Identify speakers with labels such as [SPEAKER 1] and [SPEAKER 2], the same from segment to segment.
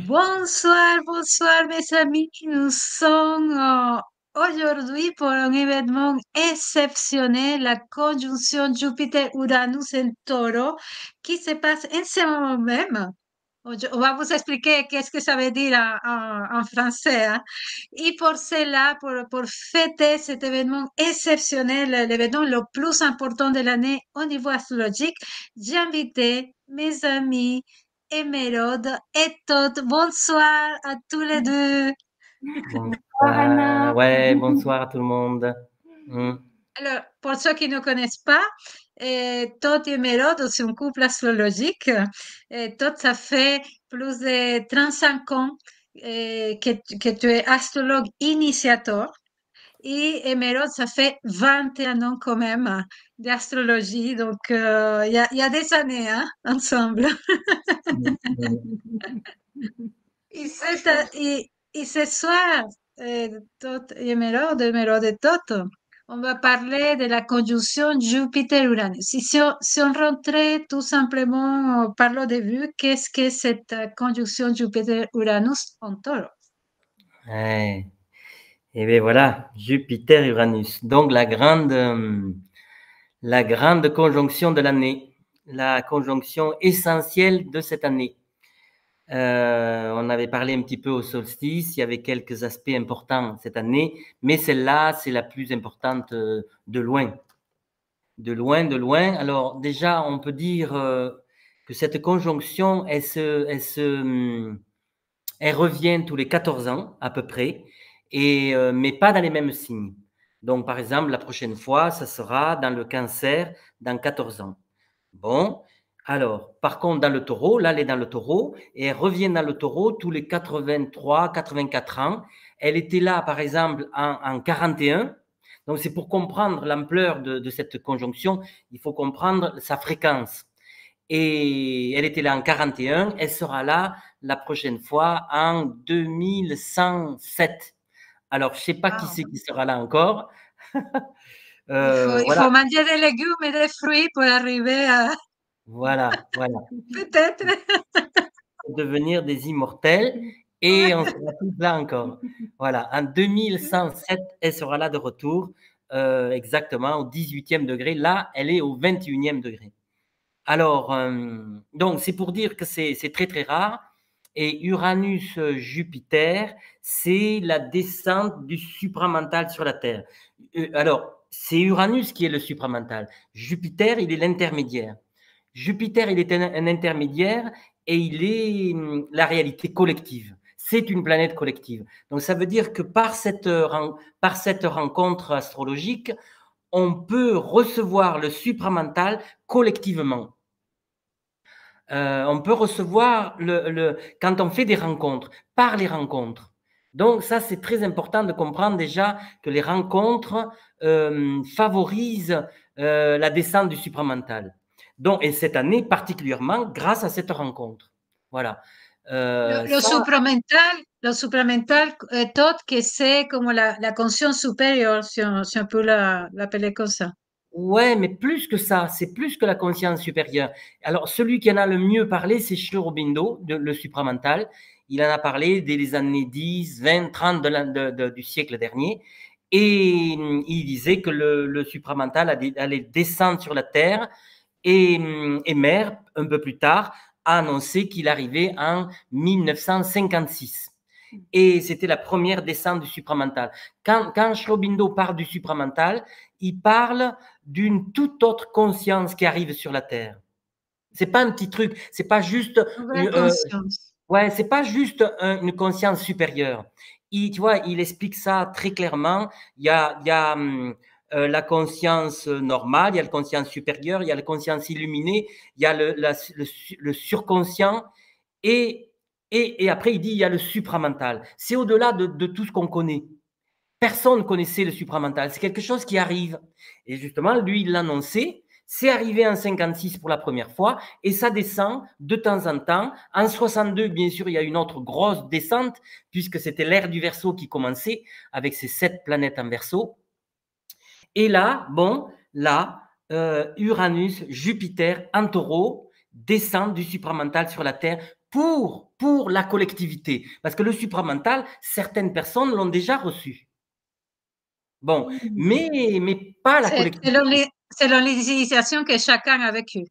[SPEAKER 1] Bonsoir, bonsoir mes amis. Nous sommes aujourd'hui pour un événement exceptionnel, la conjonction Jupiter-Uranus en Taureau, qui se passe en ce moment même. On va vous expliquer qu'est-ce que ça veut dire en français, hein. Et pour cela, pour fêter cet événement exceptionnel, l'événement le plus important de l'année au niveau astrologique, j'ai invité mes amis Émeraude et Todd. Bonsoir à tous les deux.
[SPEAKER 2] Bonsoir, Anna. Ouais, bonsoir à tout le monde. Mm.
[SPEAKER 1] Alors, pour ceux qui ne connaissent pas, Todd et Mérode, c'est un couple astrologique. Todd, ça fait plus de 35 ans que tu es astrologue initiateur. Et Mérode, ça fait 21 ans quand même d'astrologie. Donc, il y a des années hein, ensemble. Et ce soir, Todd et Mérode et Todd, on va parler de la conjonction Jupiter-Uranus. Si on rentrait tout simplement par le début, qu'est-ce que cette conjonction Jupiter-Uranus en taureau?
[SPEAKER 2] Ouais. Et bien voilà, Jupiter-Uranus. Donc la grande conjonction de l'année, la conjonction essentielle de cette année. On avait parlé un petit peu au solstice, il y avait quelques aspects importants cette année, mais celle-là, c'est la plus importante de loin. De loin, de loin. Alors déjà, on peut dire que cette conjonction, elle revient tous les 14 ans à peu près, mais pas dans les mêmes signes. Donc, par exemple, la prochaine fois, ça sera dans le Cancer, dans 14 ans. Bon, alors, par contre, dans le Taureau, là, elle est dans le Taureau, et elle revient dans le Taureau tous les 83, 84 ans. Elle était là, par exemple, en 41. Donc, c'est pour comprendre l'ampleur de cette conjonction, il faut comprendre sa fréquence. Et elle était là en 41, elle sera là la prochaine fois en 2107. Alors, je ne sais pas qui
[SPEAKER 1] Wow.
[SPEAKER 2] c'est qui sera là encore.
[SPEAKER 1] Il faut
[SPEAKER 2] Voilà,
[SPEAKER 1] manger des légumes et des fruits pour arriver à...
[SPEAKER 2] voilà, voilà.
[SPEAKER 1] Peut-être.
[SPEAKER 2] Pour devenir des immortels et on sera tous là encore. Voilà, en 2107, elle sera là de retour, exactement au 18e degré. Là, elle est au 21e degré. Alors, donc, c'est pour dire que c'est très, très rare. Et Uranus-Jupiter, c'est la descente du supramental sur la Terre. Alors, c'est Uranus qui est le supramental. Jupiter, il est l'intermédiaire. Jupiter, il est un intermédiaire et il est la réalité collective. C'est une planète collective. Donc, ça veut dire que par cette rencontre astrologique, on peut recevoir le supramental collectivement. On peut recevoir quand on fait des rencontres, par les rencontres. Donc ça, c'est très important de comprendre déjà que les rencontres favorisent la descente du supramental. Donc, et cette année particulièrement grâce à cette rencontre. Voilà. Ça,
[SPEAKER 1] Lo supramental, Todd, que c'est comme la conscience supérieure, si on peut l'appeler comme ça.
[SPEAKER 2] ouais, mais plus que ça, c'est plus que la conscience supérieure. Alors, celui qui en a le mieux parlé, c'est Sri Aurobindo, le supramental. Il en a parlé dès les années 10, 20, 30 du siècle dernier. Et il disait que le supramental allait descendre sur la Terre et Mer, un peu plus tard, a annoncé qu'il arrivait en 1956. Et c'était la première descente du supramental. Quand Shrobindo parle du supramental, il parle d'une toute autre conscience qui arrive sur la Terre. C'est pas un petit truc, c'est pas juste,
[SPEAKER 1] Nouvelle conscience.
[SPEAKER 2] ouais, c'est pas juste une conscience supérieure. Tu vois, il explique ça très clairement. Il y a la conscience normale, il y a la conscience supérieure, il y a la conscience illuminée, il y a le surconscient et, et après il dit il y a le supramental. C'est au-delà de tout ce qu'on connaît. Personne ne connaissait le supramental. C'est quelque chose qui arrive. Et justement, lui, il l'annonçait. C'est arrivé en 56 pour la première fois et ça descend de temps en temps. En 62, bien sûr, il y a une autre grosse descente puisque c'était l'ère du Verseau qui commençait avec ses 7 planètes en Verseau. Et là, bon, là, Uranus, Jupiter en Taureau descendent du supramental sur la Terre pour la collectivité. Parce que le supramental, certaines personnes l'ont déjà reçu. Bon, mais pas la
[SPEAKER 1] C'est
[SPEAKER 2] collectivité.
[SPEAKER 1] selon les initiations que chacun a vécues.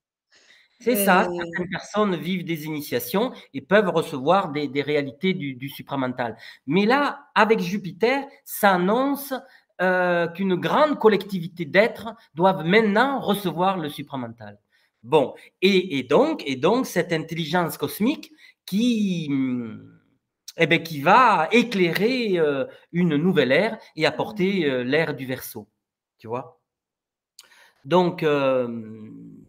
[SPEAKER 2] C'est ça,
[SPEAKER 1] Et
[SPEAKER 2] certaines personnes vivent des initiations et peuvent recevoir des réalités du supramental. Mais là, avec Jupiter, ça annonce qu'une grande collectivité d'êtres doivent maintenant recevoir le supramental. Bon, et donc cette intelligence cosmique qui, eh bien, qui va éclairer une nouvelle ère et apporter l'ère du Verseau, tu vois. Donc,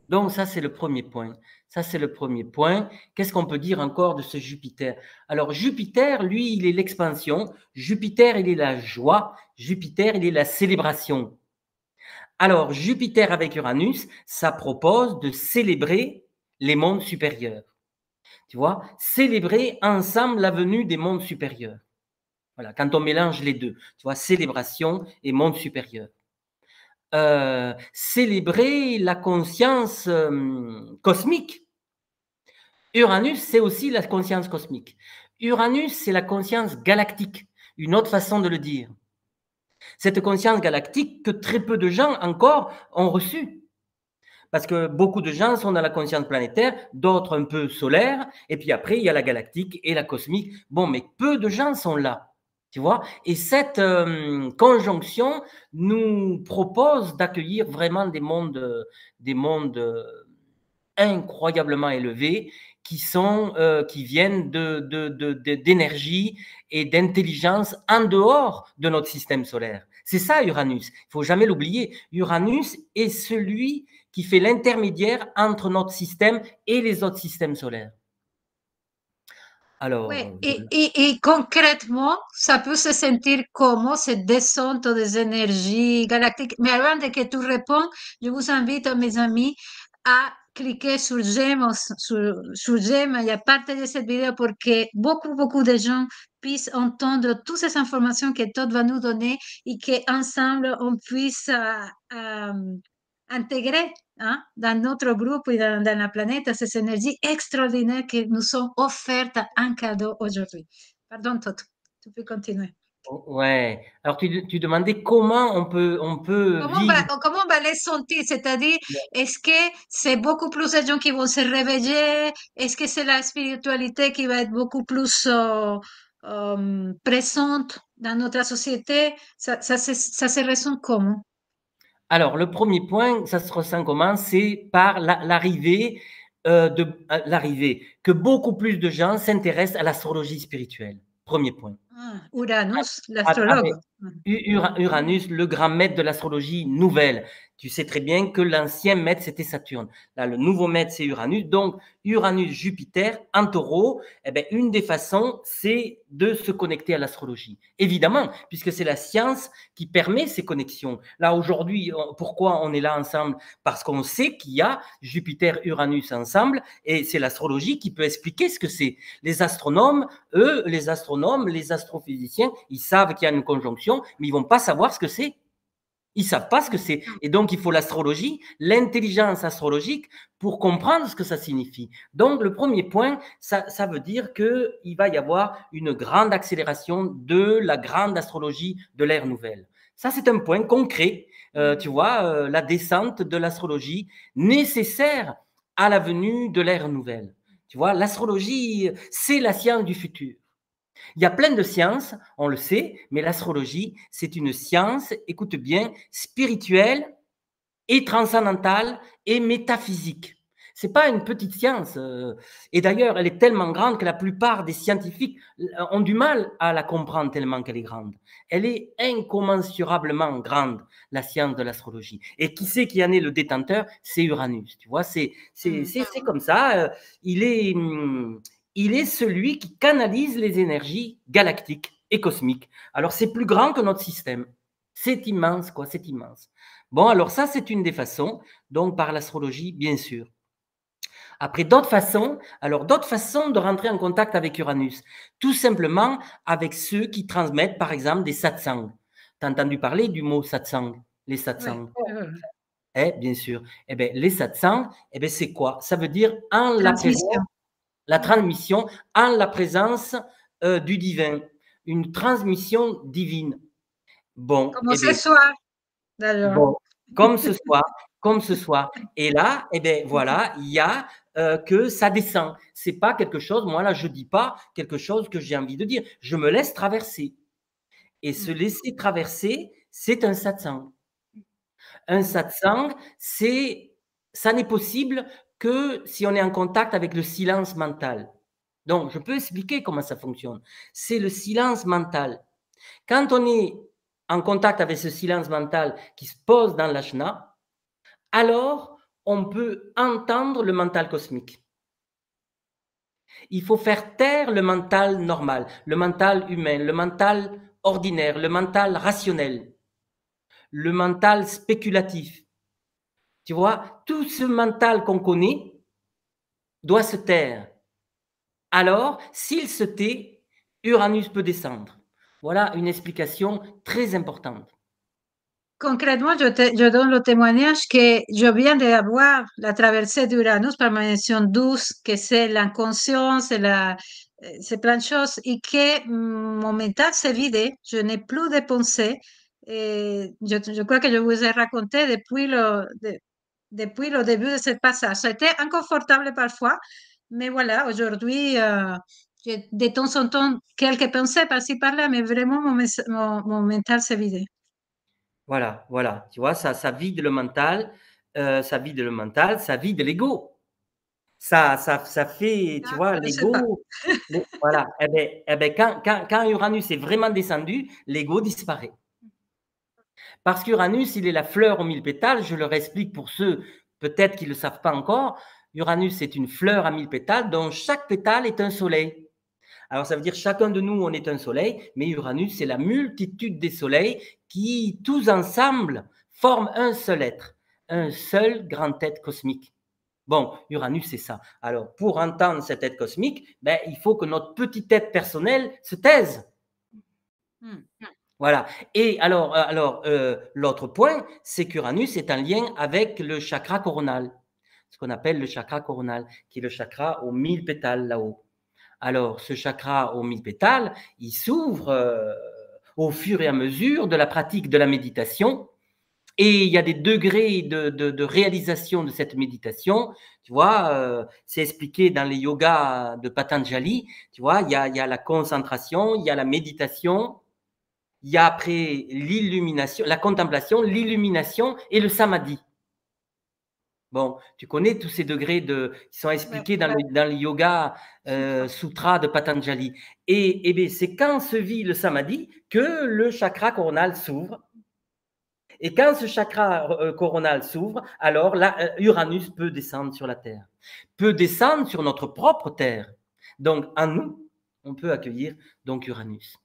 [SPEAKER 2] donc ça, c'est le premier point. Ça, c'est le premier point. Qu'est-ce qu'on peut dire encore de ce Jupiter? Alors, Jupiter, lui, il est l'expansion. Jupiter, il est la joie. Jupiter, il est la célébration. Alors, Jupiter avec Uranus, ça propose de célébrer les mondes supérieurs. Tu vois, célébrer ensemble la venue des mondes supérieurs. Voilà, quand on mélange les deux, tu vois, célébration et monde supérieur. Célébrer la conscience cosmique. Uranus, c'est aussi la conscience cosmique. Uranus, c'est la conscience galactique, une autre façon de le dire. Cette conscience galactique que très peu de gens encore ont reçue. Parce que beaucoup de gens sont dans la conscience planétaire, d'autres un peu solaire, et puis après, il y a la galactique et la cosmique. Bon, mais peu de gens sont là. Tu vois. Et cette conjonction nous propose d'accueillir vraiment des mondes incroyablement élevés qui viennent d'énergie et d'intelligence en dehors de notre système solaire. C'est ça Uranus. Il faut jamais l'oublier. Uranus est celui qui fait l'intermédiaire entre notre système et les autres systèmes solaires. Alors,
[SPEAKER 1] ouais, et concrètement, ça peut se sentir comment cette descente des énergies galactiques. Mais avant de que tu répondes, je vous invite, mes amis, à cliquer sur j'aime, sur j'aime et à partager cette vidéo pour que beaucoup de gens puissent entendre toutes ces informations que Todd va nous donner et qu'ensemble, on puisse intégrer hein, dans notre groupe et dans la planète ces énergies extraordinaires qui nous sont offertes en cadeau aujourd'hui. Pardon, Toto, tu peux continuer.
[SPEAKER 2] ouais. Alors, tu demandais comment on peut vivre.
[SPEAKER 1] Comment on va les sentir? C'est-à-dire, est-ce que c'est beaucoup plus de gens qui vont se réveiller? Est-ce que c'est la spiritualité qui va être beaucoup plus présente dans notre société? Ça se ressent comment?
[SPEAKER 2] Alors, le premier point, ça se ressent comment? C'est par l'arrivée l'arrivée que beaucoup plus de gens s'intéressent à l'astrologie spirituelle. Premier point.
[SPEAKER 1] Ah, Uranus,
[SPEAKER 2] Avec
[SPEAKER 1] l'astrologue.
[SPEAKER 2] Uranus, le grand maître de l'astrologie nouvelle. Tu sais très bien que l'ancien maître, c'était Saturne. Là, le nouveau maître, c'est Uranus. Donc, Uranus, Jupiter, en taureau, eh bien, une des façons, c'est de se connecter à l'astrologie. Évidemment, puisque c'est la science qui permet ces connexions. Là, aujourd'hui, pourquoi on est là ensemble? Parce qu'on sait qu'il y a Jupiter, Uranus ensemble, et c'est l'astrologie qui peut expliquer ce que c'est. Les astronomes, eux, les astrophysiciens, ils savent qu'il y a une conjonction, mais ils vont pas savoir ce que c'est. Ils savent pas ce que c'est. Et donc, il faut l'astrologie, l'intelligence astrologique pour comprendre ce que ça signifie. Donc, le premier point, ça veut dire qu'il va y avoir une grande accélération de la grande astrologie de l'ère nouvelle. Ça, c'est un point concret, tu vois, la descente de l'astrologie nécessaire à la venue de l'ère nouvelle. Tu vois, l'astrologie, c'est la science du futur. Il y a plein de sciences, on le sait, mais l'astrologie, c'est une science, écoute bien, spirituelle et transcendantale et métaphysique. C'est pas une petite science. Et d'ailleurs, elle est tellement grande que la plupart des scientifiques ont du mal à la comprendre tellement qu'elle est grande. Elle est incommensurablement grande, la science de l'astrologie. Et qui c'est qui en est le détenteur? C'est Uranus. Tu vois, c'est comme ça. Il est, il est celui qui canalise les énergies galactiques et cosmiques. Alors, c'est plus grand que notre système. C'est immense, quoi, c'est immense. Bon, alors ça, c'est une des façons, donc par l'astrologie, bien sûr. Après, d'autres façons, alors d'autres façons de rentrer en contact avec Uranus, tout simplement avec ceux qui transmettent, par exemple, des satsangs. Tu as entendu parler du mot satsang, les
[SPEAKER 1] Ouais.
[SPEAKER 2] satsangs? Bien sûr. Eh bien, les satsangs, eh bien, c'est quoi? Ça veut dire en la présence
[SPEAKER 1] Transmission.
[SPEAKER 2] La transmission en la présence du divin. Une transmission divine. Bon,
[SPEAKER 1] Como
[SPEAKER 2] eh
[SPEAKER 1] ce
[SPEAKER 2] bien,
[SPEAKER 1] soir, d'ailleurs.
[SPEAKER 2] bon, comme ce soir, comme ce soir. Et là, eh bien, voilà, il y a que ça descend. C'est pas quelque chose, moi là, je dis pas quelque chose que j'ai envie de dire. Je me laisse traverser. Et se laisser traverser, c'est un satsang. Un satsang, ça n'est possible que si on est en contact avec le silence mental. Donc, je peux expliquer comment ça fonctionne. C'est le silence mental. Quand on est en contact avec ce silence mental qui se pose dans l'ashna, alors on peut entendre le mental cosmique. Il faut faire taire le mental normal, le mental humain, le mental ordinaire, le mental rationnel, le mental spéculatif. Tu vois, tout ce mental qu'on connaît doit se taire. Alors, s'il se tait, Uranus peut descendre. Voilà une explication très importante.
[SPEAKER 1] Concrètement, je donne le témoignage que je viens d'avoir la traversée d'Uranus par ma mention douce, que c'est l'inconscience, c'est plein de choses, et que mon mental s'est vidé. Je n'ai plus de pensées. Et je crois que je vous ai raconté depuis le début de ce passage. C'était inconfortable parfois, mais voilà, aujourd'hui, j'ai de temps en temps quelques pensées par-ci par-là, mais vraiment mon mental s'est vidé.
[SPEAKER 2] Voilà, voilà. Tu vois, ça vide le mental, ça vide le mental, ça vide l'ego. Ça fait, tu
[SPEAKER 1] Ah,
[SPEAKER 2] vois,
[SPEAKER 1] je ne sais pas.
[SPEAKER 2] l'ego. Voilà. Eh ben, quand Uranus est vraiment descendu, l'ego disparaît. Parce qu'Uranus, il est la fleur aux 1000 pétales. Je leur explique pour ceux peut-être qui ne le savent pas encore. Uranus, c'est une fleur à 1000 pétales dont chaque pétale est un soleil. Alors, ça veut dire chacun de nous, on est un soleil, mais Uranus, c'est la multitude des soleils qui, tous ensemble, forment un seul être, un seul grand être cosmique. Bon, Uranus, c'est ça. Alors, pour entendre cet être cosmique, ben, il faut que notre petit être personnel se taise.
[SPEAKER 1] Hmm.
[SPEAKER 2] Voilà. Et l'autre point, c'est qu'Uranus est en lien avec le chakra coronal, ce qu'on appelle le chakra coronal, qui est le chakra aux 1000 pétales là-haut. Alors, ce chakra aux 1000 pétales, il s'ouvre au fur et à mesure de la pratique de la méditation. Et il y a des degrés de réalisation de cette méditation. Tu vois, c'est expliqué dans les yogas de Patanjali. Tu vois, il y a la concentration, il y a la méditation, il y a après l'illumination, la contemplation, l'illumination et le samadhi. Bon, tu connais tous ces degrés qui sont
[SPEAKER 1] Ouais.
[SPEAKER 2] expliqués dans le yoga sutra de Patanjali. Et bien, c'est quand se vit le samadhi que le chakra coronal s'ouvre. Et quand ce chakra coronal s'ouvre, alors là, Uranus peut descendre sur la Terre, peut descendre sur notre propre Terre. Donc, en nous, on peut accueillir donc Uranus.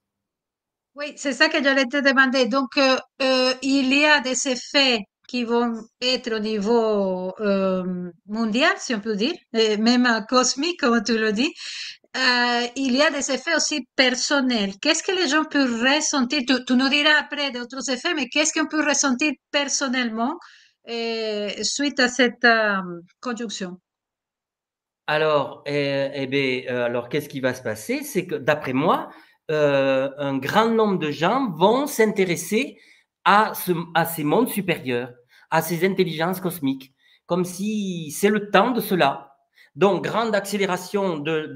[SPEAKER 1] Oui, c'est ça que j'allais te demander. Donc, il y a des effets qui vont être au niveau mondial, si on peut dire, et même cosmique, comme tu le dis. Il y a des effets aussi personnels. Qu'est-ce que les gens peuvent ressentir? Tu nous diras après d'autres effets, mais qu'est-ce qu'on peut ressentir personnellement suite à cette conjonction?
[SPEAKER 2] Alors, qu'est-ce qui va se passer? C'est que, d'après moi, un grand nombre de gens vont s'intéresser à ces mondes supérieurs, à ces intelligences cosmiques, comme si c'est le temps de cela. Donc, grande accélération de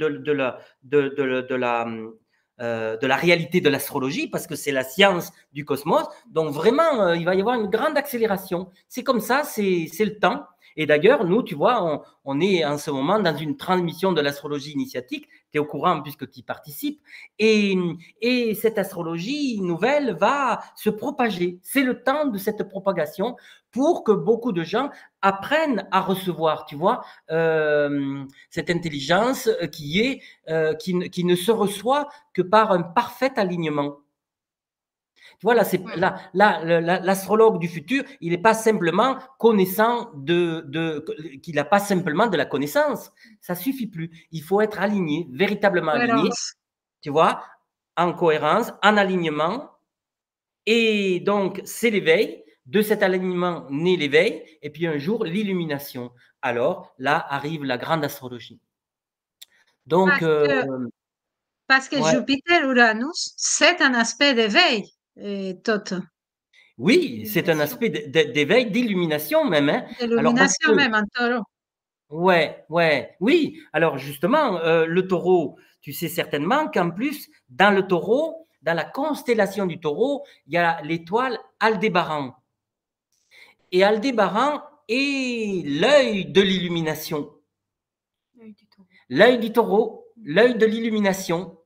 [SPEAKER 2] la réalité de l'astrologie, parce que c'est la science du cosmos. Donc, vraiment, il va y avoir une grande accélération. C'est comme ça, c'est le temps. Et d'ailleurs, nous, tu vois, on est en ce moment dans une transmission de l'astrologie initiatique. Tu es au courant puisque tu y participes. Et cette astrologie nouvelle va se propager. C'est le temps de cette propagation pour que beaucoup de gens apprennent à recevoir, tu vois, cette intelligence qui ne se reçoit que par un parfait alignement. Tu vois, l'astrologue du futur, il n'est pas simplement connaissant qu'il n'a pas simplement de la connaissance. Ça suffit plus. Il faut être aligné, véritablement aligné,
[SPEAKER 1] Cohérence.
[SPEAKER 2] tu vois, en cohérence, en alignement. Et donc, c'est l'éveil. De cet alignement naît l'éveil. Et puis un jour, l'illumination. Alors, là arrive la grande astrologie. Donc,
[SPEAKER 1] Parce que
[SPEAKER 2] ouais.
[SPEAKER 1] Jupiter-Uranus, c'est un aspect d'éveil, Tot,
[SPEAKER 2] Oui, c'est un
[SPEAKER 1] d'illumination,
[SPEAKER 2] aspect d'éveil, d'illumination même, hein. Alors parce
[SPEAKER 1] d'illumination
[SPEAKER 2] que
[SPEAKER 1] même en taureau.
[SPEAKER 2] ouais, ouais, oui. Alors justement, le taureau, tu sais certainement qu'en plus, dans le taureau, dans la constellation du taureau, il y a l'étoile Aldébaran. Et Aldébaran est l'œil de l'illumination, l'œil du taureau, l'œil de l'illumination.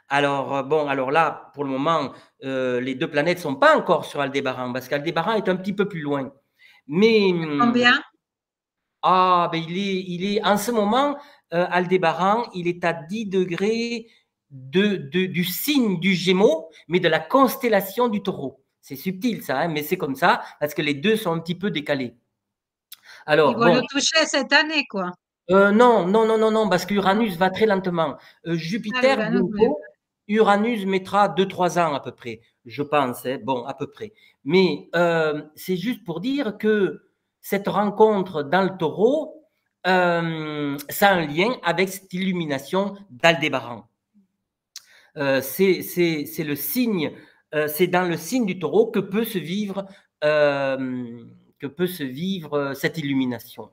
[SPEAKER 2] Alors, bon, alors là, pour le moment, les deux planètes ne sont pas encore sur Aldébaran, parce qu'Aldébaran est un petit peu plus loin. Mais
[SPEAKER 1] Combien?
[SPEAKER 2] ah, ben en ce moment, Aldébaran, il est à 10 degrés du signe du Gémeaux, mais de la constellation du Taureau. C'est subtil ça, hein, mais c'est comme ça, parce que les deux sont un petit peu décalés.
[SPEAKER 1] Ils
[SPEAKER 2] Alors,
[SPEAKER 1] vont le
[SPEAKER 2] bon,
[SPEAKER 1] toucher cette année, quoi.
[SPEAKER 2] non, non, non, non, non, parce
[SPEAKER 1] Non?
[SPEAKER 2] qu'Uranus va très lentement.
[SPEAKER 1] Ah,
[SPEAKER 2] Jupiter,
[SPEAKER 1] l'Uranus, mais
[SPEAKER 2] bientôt, Uranus mettra 2, 3 ans à peu près, je pense, hein, bon, à peu près. Mais c'est juste pour dire que cette rencontre dans le taureau, ça a un lien avec cette illumination d'Aldébaran. C'est le signe, c'est dans le signe du taureau que peut se vivre cette illumination.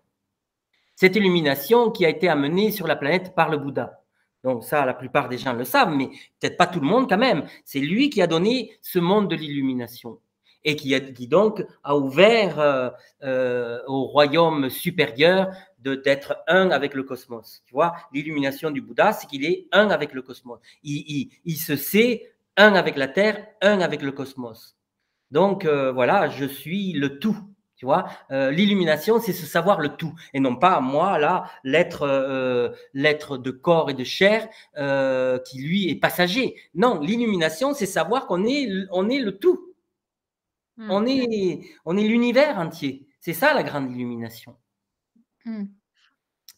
[SPEAKER 2] Cette illumination qui a été amenée sur la planète par le Bouddha. Donc ça, la plupart des gens le savent, mais peut-être pas tout le monde quand même. C'est lui qui a donné ce monde de l'illumination et qui donc a ouvert au royaume supérieur d'être un avec le cosmos. Tu vois, l'illumination du Bouddha, c'est qu'il est un avec le cosmos. Il se sait un avec la Terre, un avec le cosmos. Donc voilà, je suis le tout. Tu vois, l'illumination, c'est se savoir le tout, et non pas moi là, l'être de corps et de chair qui lui est passager. Non, l'illumination, c'est savoir on est le tout,
[SPEAKER 1] hmm,
[SPEAKER 2] on est l'univers entier. C'est ça la grande illumination.
[SPEAKER 1] hmm.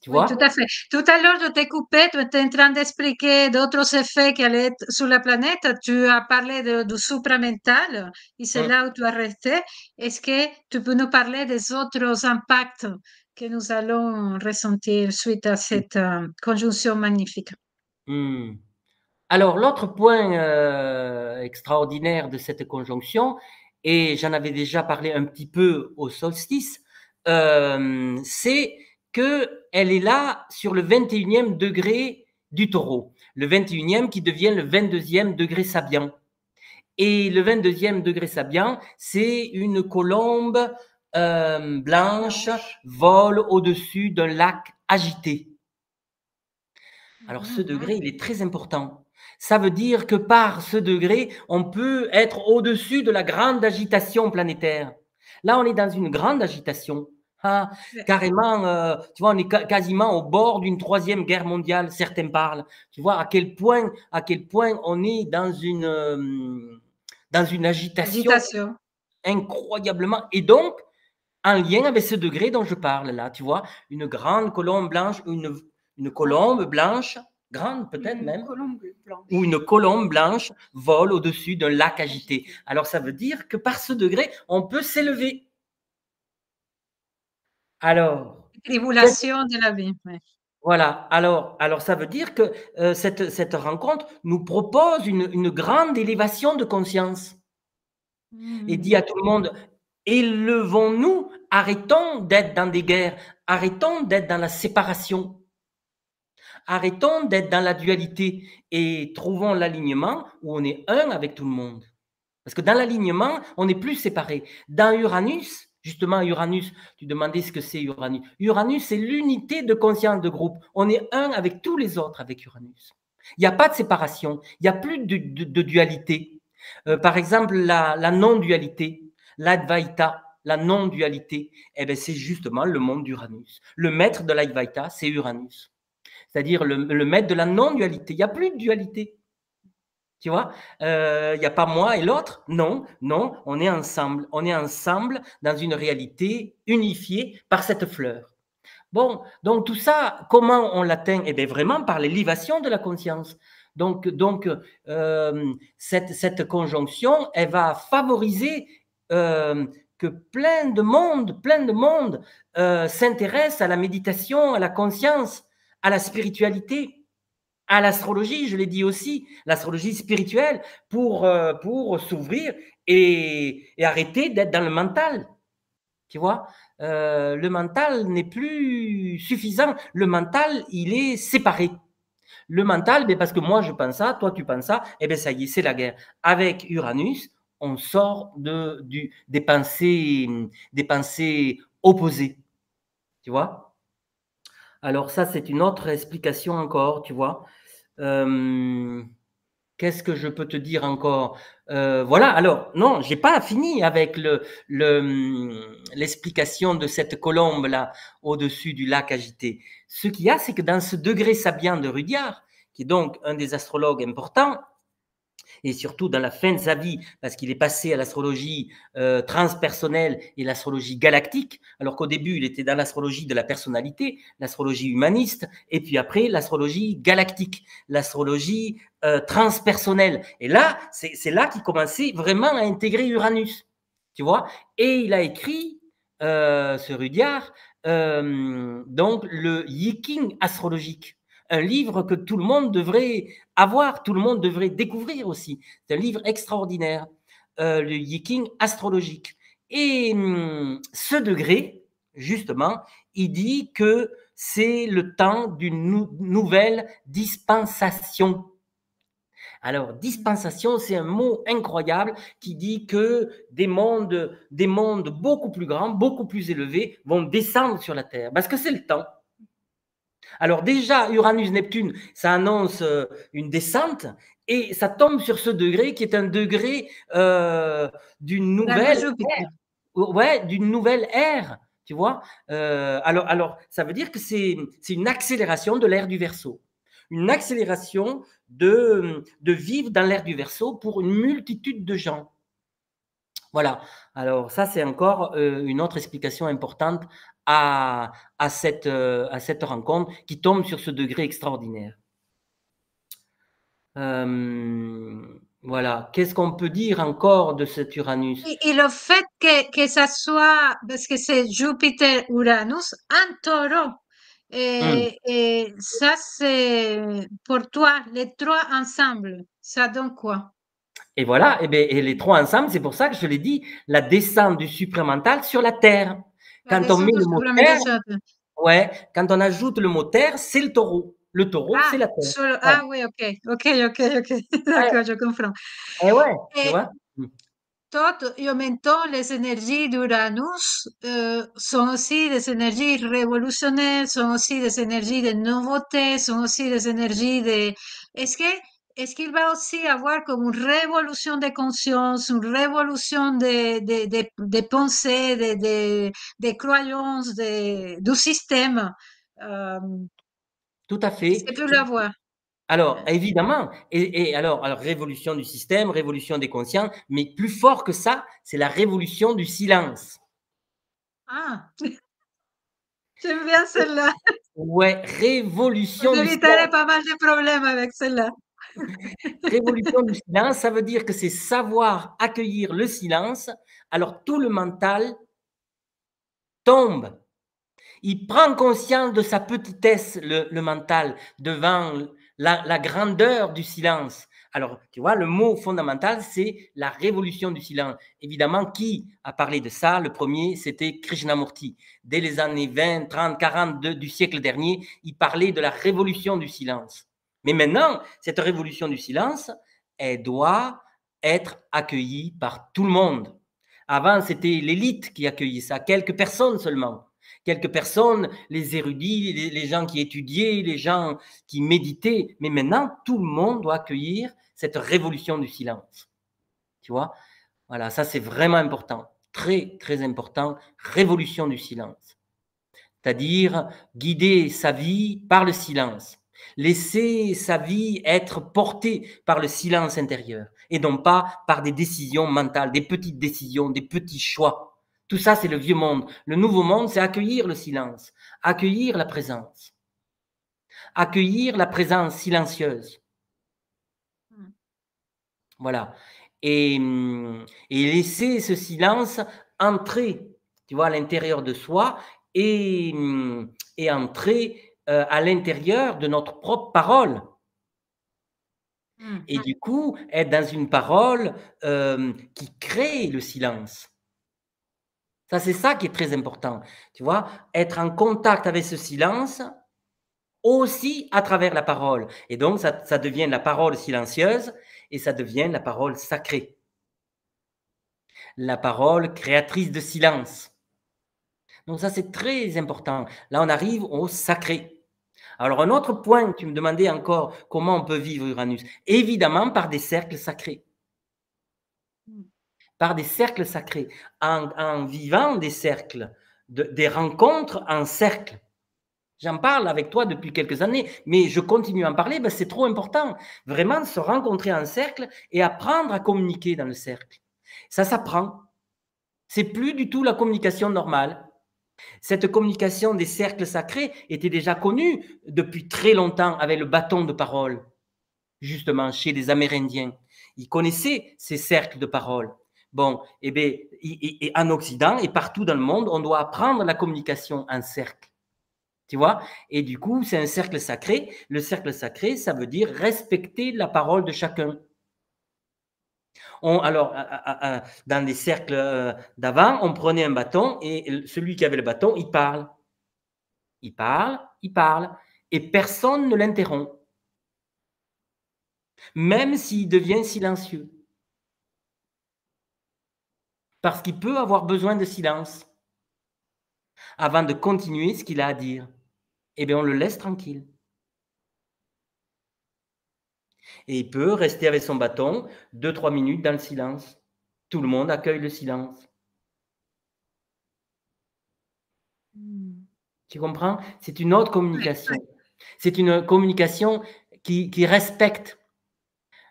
[SPEAKER 2] Tu
[SPEAKER 1] Oui, tout à
[SPEAKER 2] vois?
[SPEAKER 1] fait. Tout à l'heure, je t'ai coupé, tu étais en train d'expliquer d'autres effets qui allaient être sur la planète. Tu as parlé du supramental et c'est
[SPEAKER 2] Hum,
[SPEAKER 1] là où tu as resté. Est-ce que tu peux nous parler des autres impacts que nous allons ressentir suite à cette conjonction magnifique?
[SPEAKER 2] hum. Alors, l'autre point extraordinaire de cette conjonction, et j'en avais déjà parlé un petit peu au solstice, c'est qu'elle est là sur le 21e degré du taureau. Le 21e qui devient le 22e degré sabian. Et le 22e degré sabian, c'est une colombe blanche vole au-dessus d'un lac agité. Alors ce degré, il est très important. Ça veut dire que par ce degré, on peut être au-dessus de la grande agitation planétaire. Là, on est dans une grande agitation. Ah, carrément, tu vois, on est quasiment au bord d'une troisième guerre mondiale, certains parlent. Tu vois, à quel point on est dans une agitation
[SPEAKER 1] Agitation.
[SPEAKER 2] incroyablement. Et donc, en lien avec ce degré dont je parle là, tu vois, une grande colombe blanche, une colombe blanche, grande peut-être même, ou une colombe blanche vole au-dessus d'un lac agité. Alors ça veut dire que par ce degré, on peut s'élever. Alors,
[SPEAKER 1] Tribulation de la vie. Ouais.
[SPEAKER 2] voilà, alors ça veut dire que cette rencontre nous propose une grande élévation de conscience et dit
[SPEAKER 1] Mhm.
[SPEAKER 2] à tout le monde, élevons-nous, arrêtons d'être dans des guerres, arrêtons d'être dans la séparation. Arrêtons d'être dans la dualité et trouvons l'alignement où on est un avec tout le monde. Parce que dans l'alignement, on n'est plus séparés. Dans Uranus, justement, Uranus, tu demandais ce que c'est Uranus. Uranus, c'est l'unité de conscience de groupe. On est un avec tous les autres avec Uranus. Il n'y a pas de séparation, il n'y a plus de dualité. Par exemple, la non-dualité, l'Advaita, la non-dualité, eh ben, c'est justement le monde d'Uranus. Le maître de l'Advaita, c'est Uranus. C'est-à-dire le maître de la non-dualité. Il n'y a plus de dualité. Tu vois, il n'y a pas moi et l'autre. Non, non, on est ensemble. On est ensemble dans une réalité unifiée par cette fleur. Bon, donc tout ça, comment on l'atteint? Eh bien, vraiment par l'élévation de la conscience. Donc cette conjonction, elle va favoriser que plein de monde s'intéresse à la méditation, à la conscience, à la spiritualité. à l'astrologie, je l'ai dit aussi, l'astrologie spirituelle, pour s'ouvrir et arrêter d'être dans le mental. Tu vois, le mental n'est plus suffisant. Le mental, il est séparé. Le mental, ben parce que moi je pense ça, toi tu penses ça, et bien ça y est, c'est la guerre. Avec Uranus, on sort des pensées opposées. Tu vois? Alors ça, c'est une autre explication encore, tu vois. Euh, Qu'est-ce que je peux te dire encore? Voilà, alors, non, j'ai pas fini avec l'explication de cette colombe-là au-dessus du lac agité. Ce qu'il y a, c'est que dans ce degré sabien de Rudyard, qui est donc un des astrologues importants, et surtout dans la fin de sa vie, parce qu'il est passé à l'astrologie transpersonnelle et l'astrologie galactique, alors qu'au début, il était dans l'astrologie de la personnalité, l'astrologie humaniste, et puis après, l'astrologie galactique, l'astrologie transpersonnelle. Et là, c'est là qu'il commençait vraiment à intégrer Uranus, tu vois. Et il a écrit, ce Rudyard, donc le Yiking astrologique, un livre que tout le monde devrait avoir, tout le monde devrait découvrir aussi. C'est un livre extraordinaire, le Yiking astrologique. Et ce degré, justement, il dit que c'est le temps d'une nouvelle dispensation. Alors, dispensation, c'est un mot incroyable qui dit que des mondes beaucoup plus grands, beaucoup plus élevés vont descendre sur la Terre, parce que c'est le temps. Alors déjà, Uranus-Neptune, ça annonce une descente et ça tombe sur ce degré qui est un degré d'une nouvelle, ouais, d'une nouvelle ère, tu vois. Alors, ça veut dire que c'est une accélération de l'ère du Verseau, une accélération de vivre dans l'ère du Verseau pour une multitude de gens. Voilà. Alors ça, c'est encore une autre explication importante à cette rencontre qui tombe sur ce degré extraordinaire. Voilà. Qu'est-ce qu'on peut dire encore de cet Uranus?
[SPEAKER 1] Et le fait que ça soit, parce que c'est Jupiter-Uranus en taureau,
[SPEAKER 2] Hum.
[SPEAKER 1] et ça c'est pour toi, les trois ensemble, ça donne quoi?
[SPEAKER 2] Et voilà, et les trois ensemble, c'est pour ça que je l'ai dit, la descente du supramental sur la Terre.
[SPEAKER 1] La
[SPEAKER 2] Quand on met
[SPEAKER 1] descente
[SPEAKER 2] le mot Terre,
[SPEAKER 1] supplémentaire sur la Terre.
[SPEAKER 2] ouais, quand on ajoute le mot Terre, c'est le taureau. Le taureau, c'est la Terre. Ouais.
[SPEAKER 1] Ah oui, ok,
[SPEAKER 2] Ouais.
[SPEAKER 1] d'accord, je comprends.
[SPEAKER 2] Et ouais, tu
[SPEAKER 1] Et
[SPEAKER 2] vois.
[SPEAKER 1] tout, et en même temps, les énergies d'Uranus sont aussi des énergies révolutionnaires, sont aussi des énergies de nouveauté, sont aussi des énergies de... Est-ce que, est-ce qu'il va aussi avoir comme une révolution de conscience, une révolution de pensée, de croyances, du système? Euh,
[SPEAKER 2] Tout à
[SPEAKER 1] est-ce
[SPEAKER 2] fait.
[SPEAKER 1] que tu la vois?
[SPEAKER 2] Alors, évidemment, alors, révolution du système, révolution des consciences, mais plus fort que ça, c'est la révolution du silence.
[SPEAKER 1] Ah, j'aime bien celle-là.
[SPEAKER 2] Ouais,
[SPEAKER 1] Vous
[SPEAKER 2] révolution du
[SPEAKER 1] éviterez
[SPEAKER 2] silence.
[SPEAKER 1] pas mal de problèmes avec celle-là.
[SPEAKER 2] Révolution du silence, ça veut dire que c'est savoir accueillir le silence. Alors, tout le mental tombe. Il prend conscience de sa petitesse, le mental, devant la grandeur du silence. Alors, tu vois, le mot fondamental, c'est la révolution du silence. Évidemment, qui a parlé de ça? Le premier, c'était Krishnamurti. Dès les années 20, 30, 40 du siècle dernier, il parlait de la révolution du silence. Mais maintenant, cette révolution du silence, elle doit être accueillie par tout le monde. Avant, c'était l'élite qui accueillait ça, quelques personnes seulement. Quelques personnes, les érudits, les gens qui étudiaient, les gens qui méditaient. Mais maintenant, tout le monde doit accueillir cette révolution du silence. Tu vois? Voilà, ça c'est vraiment important. Très, très important. Révolution du silence. C'est-à-dire guider sa vie par le silence. Laisser sa vie être portée par le silence intérieur et non pas par des décisions mentales, des petites décisions, des petits choix. Tout ça, c'est le vieux monde. Le nouveau monde, c'est accueillir le silence, accueillir la présence silencieuse. Voilà. Et, et laisser ce silence entrer, tu vois, à l'intérieur de soi et entrer à l'intérieur de notre propre parole.
[SPEAKER 1] Mm.
[SPEAKER 2] Et du coup, être dans une parole qui crée le silence. Ça, c'est ça qui est très important. Tu vois, être en contact avec ce silence aussi à travers la parole. Et donc, ça devient la parole silencieuse et ça devient la parole sacrée. La parole créatrice de silence. Donc, ça, c'est très important. Là, on arrive au sacré. Alors, un autre point, tu me demandais encore comment on peut vivre Uranus. Évidemment, par des cercles sacrés. Par des cercles sacrés. En vivant des cercles, des rencontres en cercle. J'en parle avec toi depuis quelques années, mais je continue à en parler, c'est trop important. Vraiment, se rencontrer en cercle et apprendre à communiquer dans le cercle. Ça s'apprend. C'est plus du tout la communication normale. Cette communication des cercles sacrés était déjà connue depuis très longtemps avec le bâton de parole, justement chez les Amérindiens. Ils connaissaient ces cercles de parole. Bon, eh bien, en Occident et partout dans le monde, on doit apprendre la communication en cercle. Tu vois? Et du coup, c'est un cercle sacré. Le cercle sacré, ça veut dire respecter la parole de chacun. Alors, dans les cercles d'avant, on prenait un bâton et celui qui avait le bâton, il parle. Il parle, il parle. Et personne ne l'interrompt. Même s'il devient silencieux. Parce qu'il peut avoir besoin de silence avant de continuer ce qu'il a à dire. Eh bien, on le laisse tranquille. Et il peut rester avec son bâton 2-3 minutes dans le silence. Tout le monde accueille le silence. Tu comprends? C'est une autre communication. C'est une communication qui respecte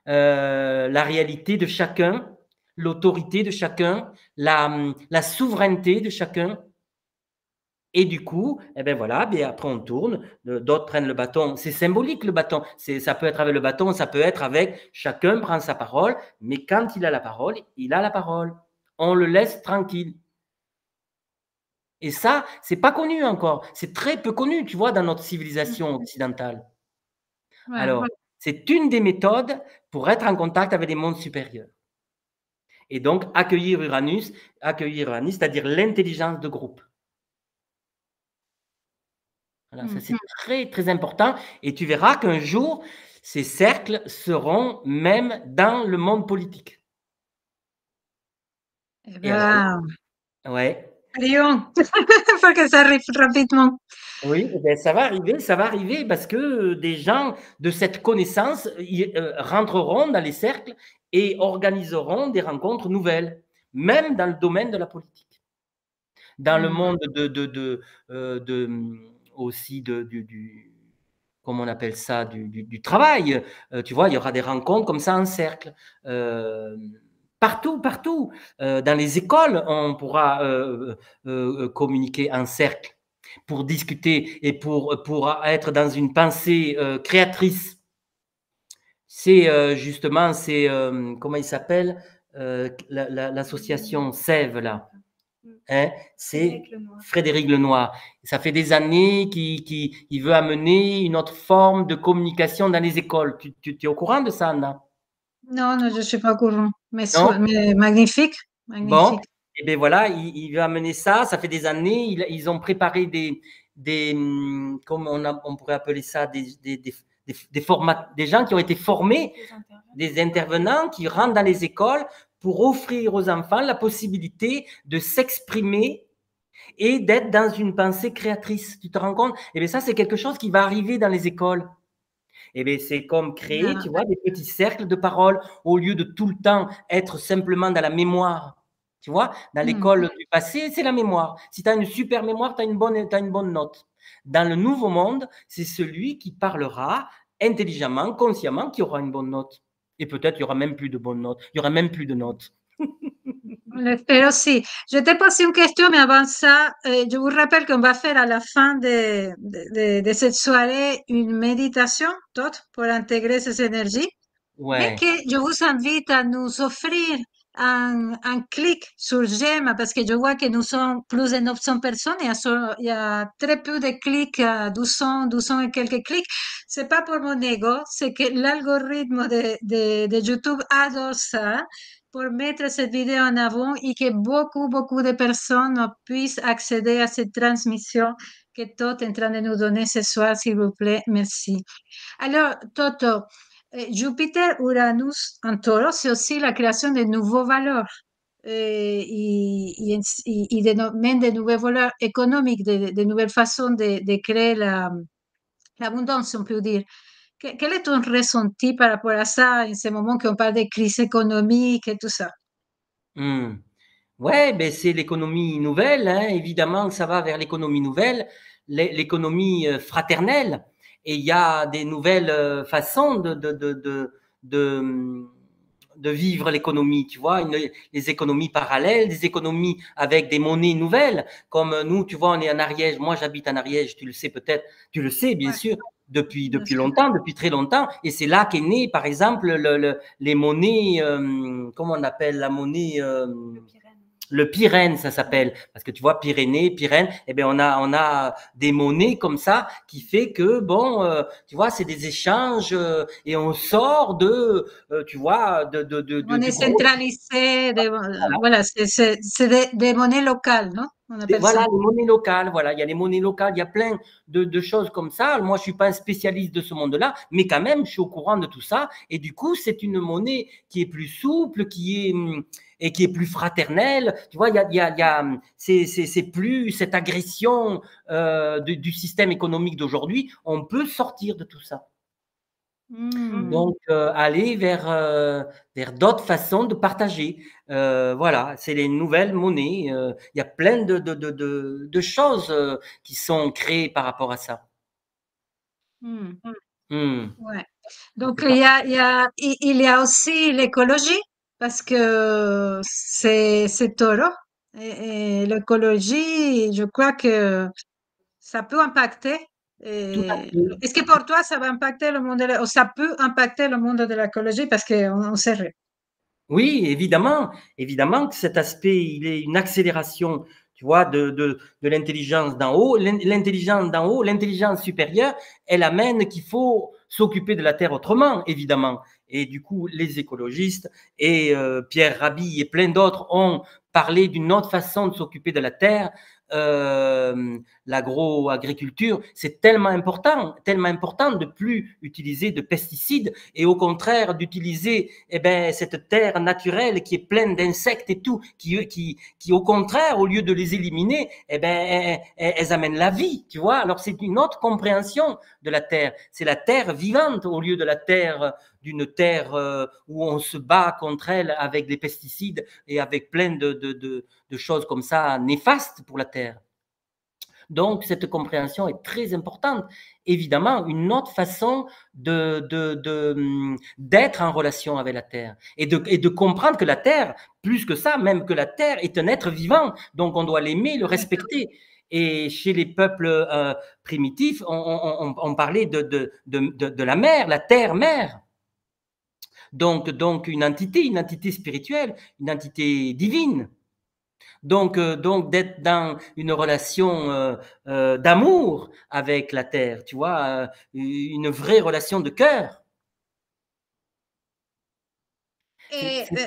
[SPEAKER 2] la réalité de chacun, l'autorité de chacun, la souveraineté de chacun. Et du coup, eh ben voilà, bien après on tourne, d'autres prennent le bâton. C'est symbolique le bâton. Ça peut être avec le bâton, ça peut être avec chacun prend sa parole, mais quand il a la parole, il a la parole. On le laisse tranquille. Et ça, c'est pas connu encore. C'est très peu connu, tu vois, dans notre civilisation occidentale.
[SPEAKER 1] Ouais.
[SPEAKER 2] Alors, c'est une des méthodes pour être en contact avec des mondes supérieurs. Et donc, accueillir Uranus, c'est-à-dire l'intelligence de groupe. Voilà, ça c'est très, très important. Et tu verras qu'un jour, ces cercles seront même dans le monde politique.
[SPEAKER 1] Eh
[SPEAKER 2] Et alors,
[SPEAKER 1] ben,
[SPEAKER 2] ouais.
[SPEAKER 1] prions pour que ça arrive rapidement.
[SPEAKER 2] Oui, eh bien, ça va arriver parce que des gens de cette connaissance rentreront dans les cercles et organiseront des rencontres nouvelles, même dans le domaine de la politique. Dans le monde aussi comment on appelle ça, du travail, tu vois, il y aura des rencontres comme ça en cercle. Partout, partout. Dans les écoles, on pourra communiquer en cercle pour discuter et pour être dans une pensée créatrice. C'est justement, comment il s'appelle, l'association Sève, là. Hein, c'est Frédéric Lenoir. Ça fait des années qu'il veut amener une autre forme de communication dans les écoles. Tu es au courant de ça, Anna?
[SPEAKER 1] Non, non, je suis pas au courant.
[SPEAKER 2] Non?
[SPEAKER 1] Mais magnifique,
[SPEAKER 2] Bon,
[SPEAKER 1] magnifique.
[SPEAKER 2] et bien voilà, il veut amener ça. Ça fait des années. Ils ont préparé comme on pourrait appeler ça, des gens qui ont été formés, des intervenants qui rentrent dans les écoles pour offrir aux enfants la possibilité de s'exprimer et d'être dans une pensée créatrice. Tu te rends compte? Et bien ça, c'est quelque chose qui va arriver dans les écoles. Et bien c'est comme créer,
[SPEAKER 1] Ah,
[SPEAKER 2] tu vois, des petits cercles de parole au lieu de tout le temps être simplement dans la mémoire. Tu vois, dans l'école du passé, c'est la mémoire. Si tu as une super mémoire, tu as une bonne note. Dans le nouveau monde, c'est celui qui parlera intelligemment, consciemment, qui aura une bonne note. Et peut-être il y aura même plus de bonnes notes. Il y aura même plus de notes.
[SPEAKER 1] on l'espère aussi. Je t'ai posé une question, mais avant ça, je vous rappelle qu'on va faire à la fin de cette soirée une méditation, d'autres, pour intégrer ces énergies, mais
[SPEAKER 2] Ouais.
[SPEAKER 1] que je vous invite à nous offrir un clic sur j'aime parce que je vois que nous sommes plus de 900 personnes et il y a très peu de clics, 1200 et quelques clics. C'est pas pour mon ego, c'est que l'algorithme de YouTube adore ça pour mettre cette vidéo en avant et que beaucoup de personnes puissent accéder à cette transmission que Todd est en train de nous donner ce soir, s'il vous plaît. Merci. Alors, Toto, Jupiter-Uranus en taureau, c'est aussi la création de nouveaux valeurs et même de nouvelles valeurs économiques, de nouvelles façons de créer l'abondance, on peut dire. Quel est ton ressenti par rapport à ça, en ce moment qu'on parle de crise économique et tout ça?
[SPEAKER 2] Hmm. Ouais, ben c'est l'économie nouvelle, hein. Évidemment, ça va vers l'économie nouvelle, l'économie fraternelle. Et il y a des nouvelles façons de, de vivre l'économie, tu vois, les économies parallèles, des économies avec des monnaies nouvelles. Comme nous, tu vois, on est en Ariège. Moi, j'habite en Ariège, tu le sais peut-être, tu le sais bien
[SPEAKER 1] Ouais,
[SPEAKER 2] sûr,
[SPEAKER 1] bien
[SPEAKER 2] depuis
[SPEAKER 1] sûr.
[SPEAKER 2] longtemps, depuis très longtemps. Et c'est là qu'est né, par exemple, les monnaies, comment on appelle la monnaie le Pyrène, ça s'appelle, parce que tu vois Pyrénées, Pyrène, eh bien on a des monnaies comme ça qui fait que bon, tu vois, c'est des échanges et on sort tu vois,
[SPEAKER 1] On est
[SPEAKER 2] du gros.
[SPEAKER 1] centralisé, voilà, c'est des monnaies locales, non? On appelle
[SPEAKER 2] Voilà,
[SPEAKER 1] ça.
[SPEAKER 2] les monnaies locales, voilà, il y a les monnaies locales, il y a plein de choses comme ça. Moi, je suis pas un spécialiste de ce monde-là, mais quand même, je suis au courant de tout ça. Et du coup, c'est une monnaie qui est plus souple, et qui est plus fraternelle. Tu vois, c'est plus cette agression du système économique d'aujourd'hui. On peut sortir de tout ça.
[SPEAKER 1] Hmm.
[SPEAKER 2] Donc, aller vers d'autres façons de partager. Voilà, c'est les nouvelles monnaies. Il y a plein de choses qui sont créées par rapport à ça.
[SPEAKER 1] Hmm.
[SPEAKER 2] Hmm.
[SPEAKER 1] Ouais. Donc,
[SPEAKER 2] C'est pas-
[SPEAKER 1] il y a aussi l'écologie, parce que c'est taureau. Et l'écologie, je crois que ça peut impacter.
[SPEAKER 2] Tout à
[SPEAKER 1] Et
[SPEAKER 2] fait.
[SPEAKER 1] est-ce que pour toi, ça va impacter le monde ou ça peut impacter le monde de l'écologie parce qu'on sait rien.
[SPEAKER 2] Oui, évidemment, évidemment que cet aspect, il est une accélération, tu vois, de l'intelligence d'en haut. L'intelligence d'en haut, l'intelligence supérieure, elle amène qu'il faut s'occuper de la Terre autrement, évidemment. Et du coup, les écologistes et Pierre Rabhi et plein d'autres ont parlé d'une autre façon de s'occuper de la Terre. L'agroagriculture, c'est tellement important de plus utiliser de pesticides et au contraire d'utiliser cette terre naturelle qui est pleine d'insectes et tout, qui au contraire, au lieu de les éliminer, elles amènent la vie, tu vois. Alors c'est une autre compréhension de la terre. C'est la terre vivante au lieu de la terre d'une terre où on se bat contre elle avec des pesticides et avec plein de choses comme ça néfastes pour la terre. Donc, cette compréhension est très importante. Évidemment, une autre façon d'être en relation avec la Terre et de comprendre que la Terre, plus que ça, même que la Terre est un être vivant. Donc, on doit l'aimer, le respecter. Et chez les peuples primitifs, on parlait de la mer, la terre-mère. Donc une entité spirituelle, une entité divine. Donc d'être dans une relation d'amour avec la terre, tu vois, une vraie relation de cœur.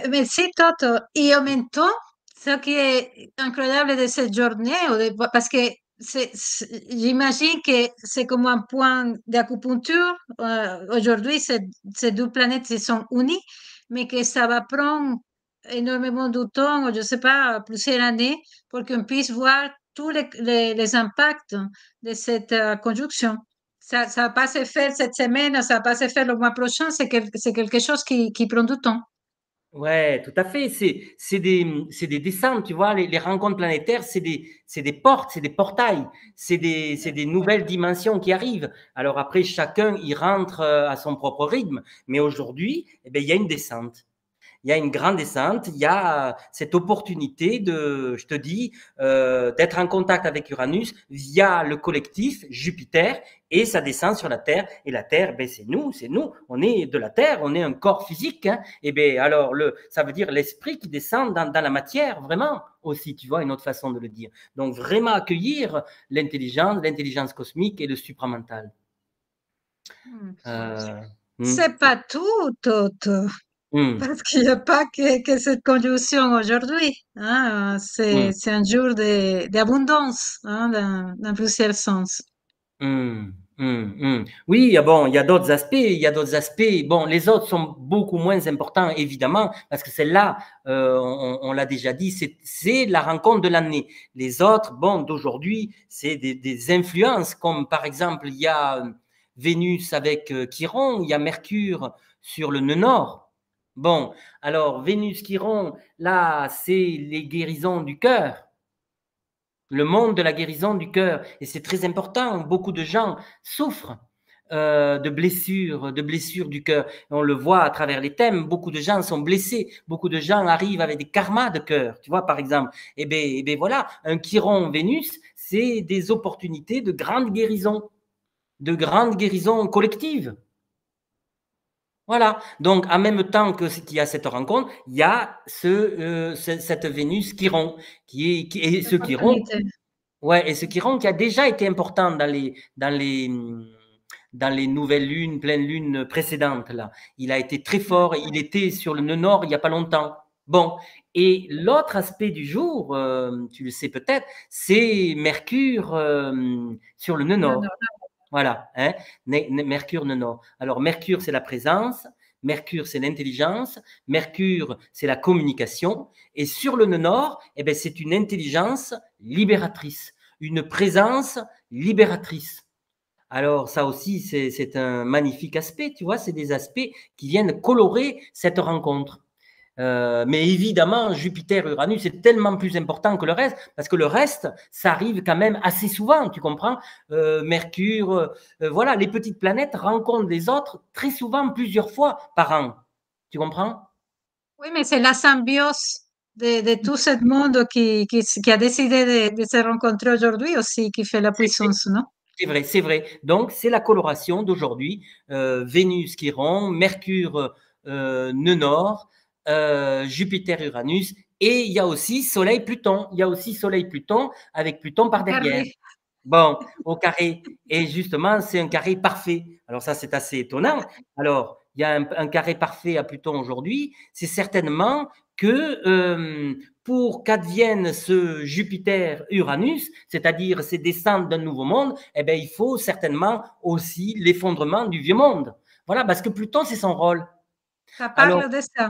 [SPEAKER 1] Merci Toto. Et en même temps, ce qui est incroyable de cette journée, parce que j'imagine que c'est comme un point d'acupuncture. Aujourd'hui, ces deux planètes se sont unies, mais que ça va prendre énormément de temps, ou je sais pas, plusieurs années, pour qu'on puisse voir tous les impacts de cette conjonction. Ça va pas se faire cette semaine, ça va pas se faire le mois prochain, c'est quelque chose qui prend du temps.
[SPEAKER 2] Ouais, tout à fait. C'est des descentes, tu vois. Les rencontres planétaires, c'est des portes, c'est des portails, c'est des nouvelles dimensions qui arrivent. Alors après, chacun y rentre à son propre rythme. Mais aujourd'hui, il y a une descente. Il y a une grande descente, il y a cette opportunité de, je te dis, d'être en contact avec Uranus via le collectif Jupiter et ça descend sur la Terre. Et la Terre, ben, c'est nous, on est de la Terre, on est un corps physique. Hein. Et ben alors, ça veut dire l'esprit qui descend dans la matière, vraiment aussi, tu vois, une autre façon de le dire. Donc vraiment accueillir l'intelligence cosmique et le supramental.
[SPEAKER 1] Hmm.
[SPEAKER 2] Euh, hmm,
[SPEAKER 1] C'est pas tout, Toto,
[SPEAKER 2] hmm,
[SPEAKER 1] parce qu'il n'y a pas que cette conjonction aujourd'hui. Hein.
[SPEAKER 2] hmm.
[SPEAKER 1] C'est un jour d'abondance, hein, dans plusieurs sens.
[SPEAKER 2] Mmh, mmh, mmh. Oui, ah bon, il y a d'autres aspects, il y a d'autres aspects. Bon, les autres sont beaucoup moins importants, évidemment, parce que celle-là, on l'a déjà dit, c'est la rencontre de l'année. Les autres, bon, d'aujourd'hui, c'est des influences, comme par exemple, il y a Vénus avec Chiron, il y a Mercure sur le nœud nord. Bon, alors, Vénus, Chiron, là, c'est les guérisons du cœur, le monde de la guérison du cœur. Et c'est très important. Beaucoup de gens souffrent de blessures du cœur. Et on le voit à travers les thèmes. Beaucoup de gens sont blessés. Beaucoup de gens arrivent avec des karmas de cœur. Tu vois, par exemple. Et ben voilà, un Chiron Vénus, c'est des opportunités de grandes guérisons collectives. Voilà. Donc, en même temps que qu'il y a cette rencontre, il y a cette Vénus Chiron et ce Chiron.
[SPEAKER 1] Opportunité.
[SPEAKER 2] Ouais, et ce Chiron qui a déjà été important dans les nouvelles lunes, pleines lunes précédentes, là. Il a été très fort, il était sur le nœud nord il n'y a pas longtemps. Bon, et l'autre aspect du jour, tu le sais peut-être, c'est Mercure sur le nœud
[SPEAKER 1] Non,
[SPEAKER 2] nord.
[SPEAKER 1] non.
[SPEAKER 2] Voilà, hein, Mercure nœud nord. Alors Mercure, c'est la présence, Mercure, c'est l'intelligence, Mercure, c'est la communication, et sur le nœud nord, eh ben, c'est une intelligence libératrice, une présence libératrice. Alors ça aussi, c'est un magnifique aspect, tu vois, c'est des aspects qui viennent colorer cette rencontre. Mais évidemment, Jupiter-Uranus est tellement plus important que le reste, parce que le reste, ça arrive quand même assez souvent, tu comprends? Mercure, voilà, les petites planètes rencontrent les autres très souvent, plusieurs fois par an. Tu comprends?
[SPEAKER 1] Oui, mais c'est la symbiose de tout ce monde qui a décidé de se rencontrer aujourd'hui aussi qui fait la puissance, non?
[SPEAKER 2] C'est vrai, c'est vrai. Donc, c'est la coloration d'aujourd'hui. Vénus Chiron, Mercure nœud nord, Jupiter Uranus, et il y a aussi Soleil Pluton. Il y a aussi Soleil Pluton avec Pluton par
[SPEAKER 1] Au
[SPEAKER 2] derrière.
[SPEAKER 1] carré.
[SPEAKER 2] Bon, au carré. Et justement, c'est un carré parfait. Alors ça, c'est assez étonnant. Alors, il y a un carré parfait à Pluton aujourd'hui. C'est certainement que pour qu'advienne ce Jupiter-Uranus, c'est-à-dire ces descentes d'un nouveau monde, eh bien, il faut certainement aussi l'effondrement du vieux monde. Voilà, parce que Pluton, c'est son rôle.
[SPEAKER 1] Ça
[SPEAKER 2] Alors,
[SPEAKER 1] parle de ça.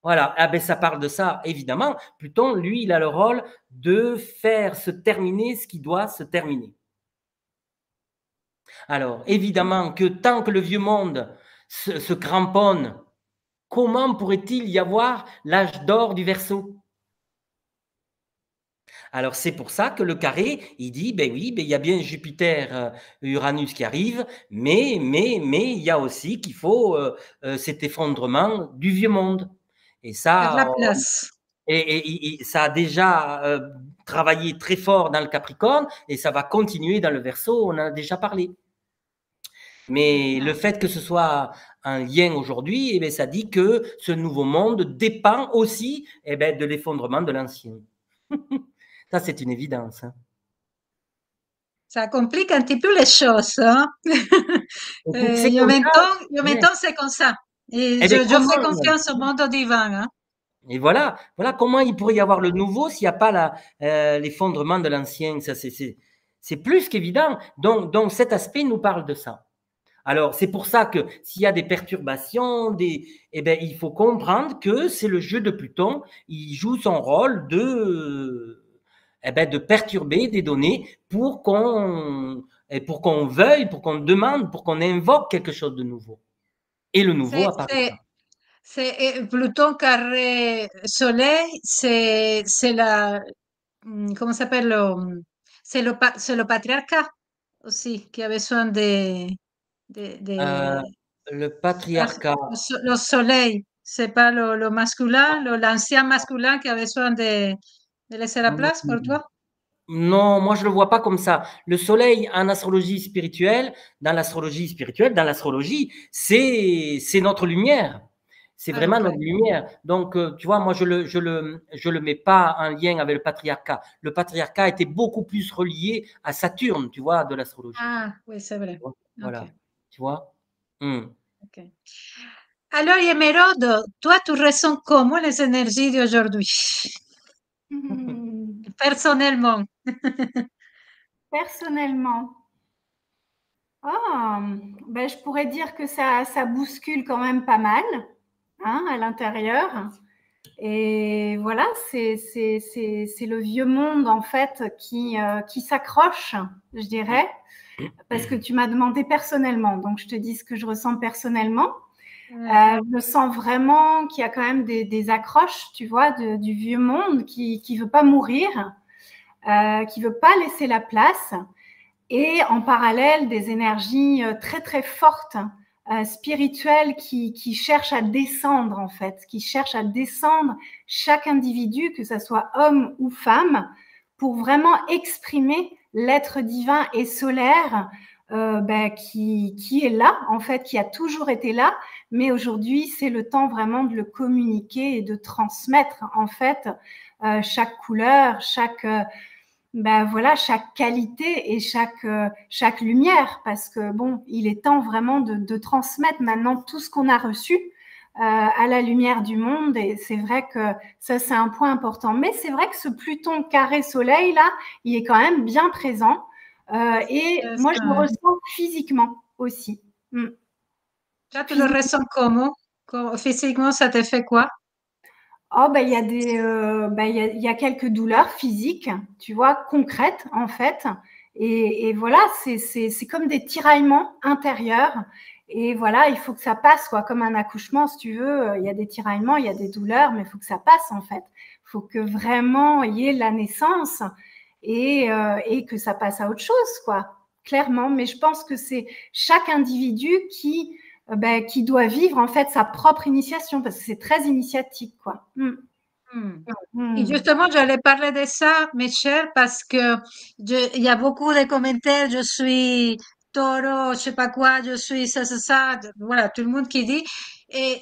[SPEAKER 2] voilà, ah ben, ça parle de ça, évidemment. Pluton, lui, il a le rôle de faire se terminer ce qui doit se terminer. Alors, évidemment que tant que le vieux monde se cramponne, comment pourrait-il y avoir l'âge d'or du Verseau? Alors, c'est pour ça que le carré, il dit, ben oui, ben, il y a bien Jupiter, Uranus qui arrive, mais il y a aussi qu'il faut cet effondrement du vieux monde. Et
[SPEAKER 1] Faire
[SPEAKER 2] ça,
[SPEAKER 1] la place.
[SPEAKER 2] et ça a déjà travaillé très fort dans le Capricorne et ça va continuer dans le Verseau, on en a déjà parlé. Mais le fait que ce soit un lien aujourd'hui, eh bien, ça dit que ce nouveau monde dépend aussi eh bien, de l'effondrement de l'ancien. Ça, c'est une évidence. Hein.
[SPEAKER 1] Ça complique un petit peu les choses, hein?
[SPEAKER 2] Écoute, c'est comme ça.
[SPEAKER 1] En même
[SPEAKER 2] Ouais.
[SPEAKER 1] temps, c'est comme ça. Et
[SPEAKER 2] Eh bien,
[SPEAKER 1] je fais
[SPEAKER 2] comment
[SPEAKER 1] confiance au monde divin, hein?
[SPEAKER 2] Et voilà, voilà comment il pourrait y avoir le nouveau s'il n'y a pas l'effondrement de l'ancien. Ça, c'est plus qu'évident. Donc, cet aspect nous parle de ça. Alors, c'est pour ça que s'il y a des perturbations, eh ben, il faut comprendre que c'est le jeu de Pluton. Il joue son rôle eh ben, de perturber des données pour qu'on veuille, pour qu'on demande, pour qu'on invoque quelque chose de nouveau. Et le nouveau
[SPEAKER 1] C'est,
[SPEAKER 2] apparaîtra.
[SPEAKER 1] c'est, c'est Pluton carré Soleil, c'est comment ça s'appelle? C'est le patriarcat aussi qui a besoin
[SPEAKER 2] Euh,
[SPEAKER 1] de
[SPEAKER 2] le patriarcat.
[SPEAKER 1] le soleil. C'est pas le masculin, l'ancien masculin qui a besoin de laisser la place pour toi?
[SPEAKER 2] Non, moi je le vois pas comme ça. Le soleil en astrologie spirituelle, dans l'astrologie, c'est notre lumière. C'est
[SPEAKER 1] Ah,
[SPEAKER 2] vraiment
[SPEAKER 1] ok.
[SPEAKER 2] notre lumière. Donc, tu vois, moi je le mets pas en lien avec le patriarcat. Le patriarcat était beaucoup plus relié à Saturne, tu vois, de l'astrologie.
[SPEAKER 1] Ah, oui, c'est vrai. Ok,
[SPEAKER 2] Voilà, tu vois. Hmm.
[SPEAKER 1] ok. Alors, Emeraude, toi, tu ressens comment les énergies d'aujourd'hui,
[SPEAKER 3] Hmm.
[SPEAKER 1] personnellement?
[SPEAKER 3] Personnellement, ah, ben, je pourrais dire que ça bouscule quand même pas mal, hein, à l'intérieur. Et voilà, c'est le vieux monde en fait qui s'accroche, je dirais, parce que tu m'as demandé personnellement, donc je te dis ce que je ressens personnellement.
[SPEAKER 1] Ouais.
[SPEAKER 3] Je sens vraiment qu'il y a quand même des accroches, tu vois, du vieux monde qui veut pas mourir, qui veut pas laisser la place, et en parallèle des énergies très très fortes, spirituelles qui cherchent à descendre en fait, qui cherchent à descendre chaque individu, que ce soit homme ou femme, pour vraiment exprimer l'être divin et solaire qui est là, en fait, qui a toujours été là, mais aujourd'hui, c'est le temps vraiment de le communiquer et de transmettre, en fait, chaque couleur, voilà, chaque qualité et chaque lumière, parce que bon, il est temps vraiment de transmettre maintenant tout ce qu'on a reçu à la lumière du monde, et c'est vrai que ça c'est un point important. Mais c'est vrai que ce Pluton carré Soleil là, il est quand même bien présent, et moi je le
[SPEAKER 1] Ça.
[SPEAKER 3] ressens physiquement aussi. Mm.
[SPEAKER 1] Là, tu le
[SPEAKER 3] Physiquement.
[SPEAKER 1] ressens comment? Physiquement, ça te fait quoi?
[SPEAKER 3] Oh, il y a il y a quelques douleurs physiques, tu vois, concrètes, en fait. Et voilà, c'est comme des tiraillements intérieurs. Et voilà, il faut que ça passe, quoi, comme un accouchement, si tu veux. Il y a des tiraillements, il y a des douleurs, mais il faut que ça passe, en fait. Il faut que vraiment il y ait la naissance et que ça passe à autre chose, quoi, clairement. Mais je pense que c'est chaque individu qui doit vivre en fait sa propre initiation, parce que c'est très initiatique, quoi.
[SPEAKER 1] Hmm. Et
[SPEAKER 3] Mm.
[SPEAKER 1] justement, j'allais parler de ça, mes chers, parce que il y a beaucoup de commentaires, je suis taureau, je sais pas quoi, je suis ça, voilà, tout le monde qui dit.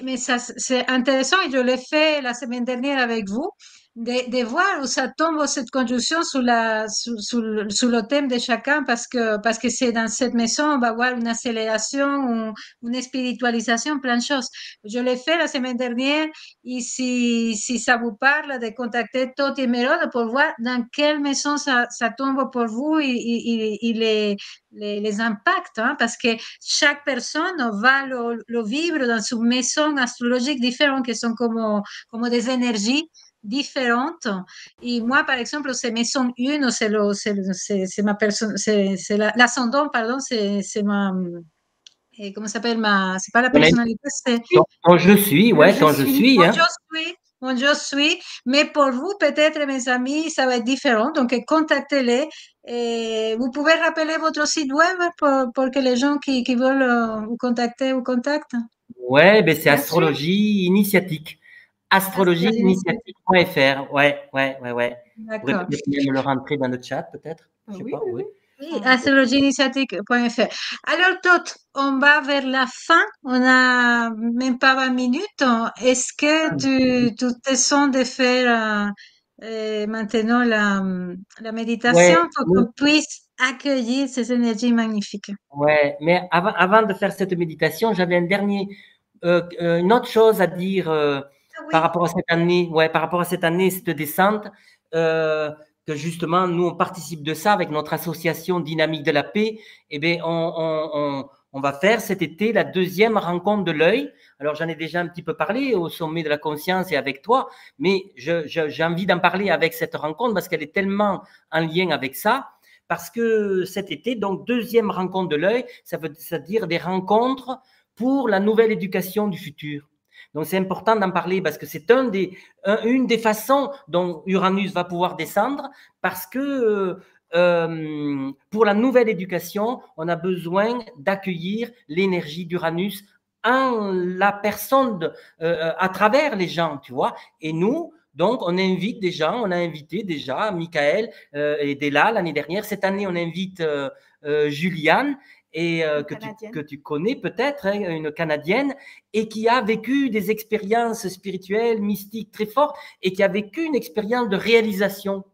[SPEAKER 1] Mais ça, c'est intéressant et je l'ai fait la semaine dernière avec vous, de voir où ça tombe cette conjonction sous le thème de chacun, parce que c'est dans cette maison, on va voir une accélération, une spiritualisation, plein de choses. Je l'ai fait la semaine dernière. Et si ça vous parle, de contacter Toti et Mérode pour voir dans quelle maison ça tombe pour vous et les impacts, hein, parce que chaque personne va le vivre dans une maison astrologique différente, qui sont comme des énergies différentes. Et moi, par exemple, c'est maison 1, c'est ma personne, c'est l'ascendant, pardon, c'est ma, comment ça s'appelle c'est pas la personnalité, c'est
[SPEAKER 2] Quand je suis,
[SPEAKER 3] Le
[SPEAKER 2] ouais,
[SPEAKER 3] je
[SPEAKER 2] quand je
[SPEAKER 3] suis.
[SPEAKER 2] suis,
[SPEAKER 1] mon
[SPEAKER 2] hein.
[SPEAKER 1] je suis, mon je suis, mais pour vous, peut-être, mes amis, ça va être différent. Donc, contactez-les. Et vous pouvez rappeler votre site web pour que les gens qui veulent vous contacter vous contactent.
[SPEAKER 2] Ouais, ben c'est
[SPEAKER 3] Bien sûr.
[SPEAKER 2] astrologie initiatique.
[SPEAKER 1] Astrologie initiatique.
[SPEAKER 2] Astrologieinitiatique.fr. Ouais, ouais, ouais, ouais. Vous pourrez
[SPEAKER 1] D'accord.
[SPEAKER 2] peut-être même le rentrer dans le chat, peut-être. Je sais
[SPEAKER 3] Oui,
[SPEAKER 2] pas,
[SPEAKER 3] oui,
[SPEAKER 2] oui.
[SPEAKER 3] oui.
[SPEAKER 1] Oui,
[SPEAKER 3] Ah.
[SPEAKER 1] astrologieinitiatique.fr. Alors, Tot, on va vers la fin. On a même pas 20 minutes. Est-ce que tu te sens de faire maintenant la méditation
[SPEAKER 2] Ouais,
[SPEAKER 1] pour
[SPEAKER 2] mais,
[SPEAKER 1] qu'on puisse accueillir ces énergies magnifiques?
[SPEAKER 2] ouais, mais avant de faire cette méditation, j'avais une autre chose à dire
[SPEAKER 1] Ah
[SPEAKER 2] par
[SPEAKER 1] oui.
[SPEAKER 2] rapport à cette année. Ouais, par rapport à cette année, cette descente, euh, que justement, nous, on participe de ça avec notre association Dynamique de la Paix. Eh bien, on va faire cet été la deuxième rencontre de l'œil. Alors, j'en ai déjà un petit peu parlé au sommet de la conscience et avec toi, mais j'ai envie d'en parler avec cette rencontre parce qu'elle est tellement en lien avec ça. Parce que cet été, donc, deuxième rencontre de l'œil, ça veut dire des rencontres pour la nouvelle éducation du futur. Donc, c'est important d'en parler parce que c'est une des façons dont Uranus va pouvoir descendre parce que pour la nouvelle éducation, on a besoin d'accueillir l'énergie d'Uranus en la personne, à travers les gens, tu vois. Et nous, donc, on invite des gens, on a invité déjà Michael et Della l'année dernière. Cette année, on invite Juliane, et que tu connais peut-être, hein, une Canadienne, et qui a vécu des expériences spirituelles, mystiques très fortes, et qui a vécu une expérience de réalisation.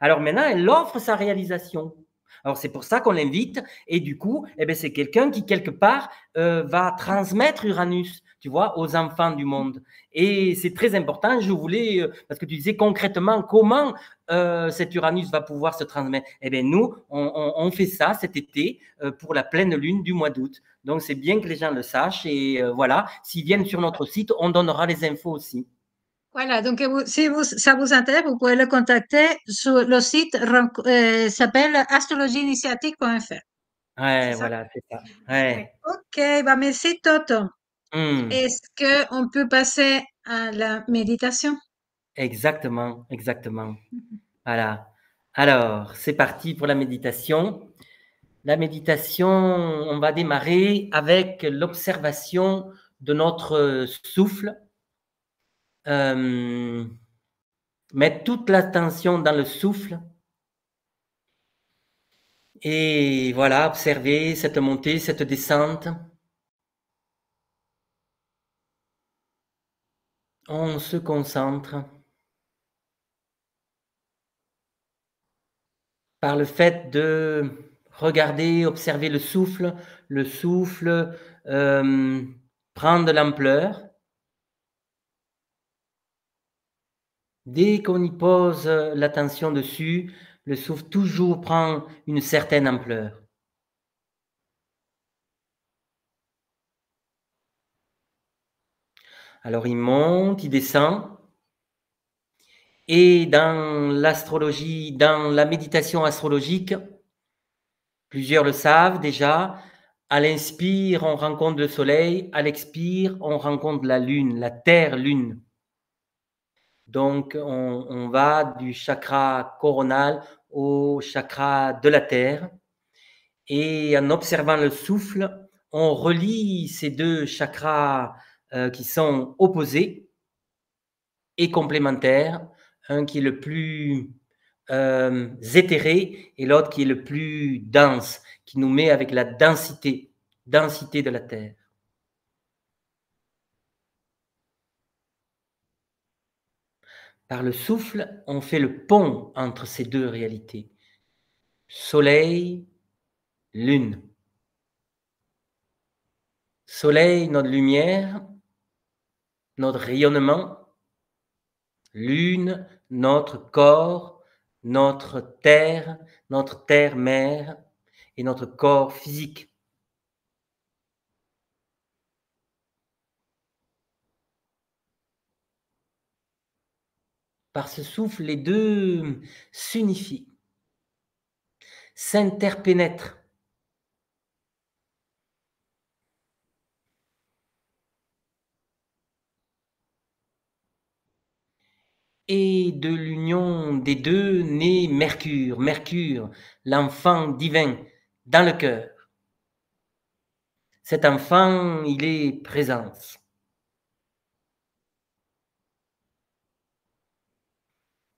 [SPEAKER 2] Alors maintenant, elle offre sa réalisation. Alors c'est pour ça qu'on l'invite, et du coup, eh ben, c'est quelqu'un qui, quelque part, va transmettre Uranus, tu vois, aux enfants du monde. Et c'est très important, je voulais, parce que tu disais concrètement comment cet Uranus va pouvoir se transmettre. Eh bien, nous, on fait ça cet été pour la pleine lune du mois d'août. Donc c'est bien que les gens le sachent, et voilà, s'ils viennent sur notre site, on donnera les infos aussi.
[SPEAKER 1] Voilà, donc si ça vous intéresse, vous pouvez le contacter sur le site s'appelle astrologieinitiatique.fr.
[SPEAKER 2] Ouais, voilà, c'est ça. Ouais.
[SPEAKER 1] Ok, bah merci Toto. Est-ce qu'on peut passer à la méditation?
[SPEAKER 2] Exactement, exactement. Voilà. Alors, c'est parti pour la méditation. La méditation, on va démarrer avec l'observation de notre souffle. Mettre toute l'attention dans le souffle. Et voilà, observer cette montée, cette descente. On se concentre. Par le fait de regarder, observer le souffle prend de l'ampleur. Dès qu'on y pose l'attention dessus, le souffle toujours prend une certaine ampleur. Alors il monte, il descend. Et dans l'astrologie, dans la méditation astrologique, plusieurs le savent déjà, à l'inspire, on rencontre le soleil, à l'expire, on rencontre la lune, la terre-lune. Donc, on va du chakra coronal au chakra de la terre. Et en observant le souffle, on relie ces deux chakras qui sont opposés et complémentaires. Un qui est le plus éthéré et l'autre qui est le plus dense, qui nous met avec la densité de la terre. Par le souffle, on fait le pont entre ces deux réalités. Soleil, lune. Soleil, notre lumière, notre rayonnement. Lune, notre corps, notre terre-mère et notre corps physique. Par ce souffle, les deux s'unifient, s'interpénètrent. Et de l'union des deux naît Mercure, l'enfant divin, dans le cœur. Cet enfant, il est présence.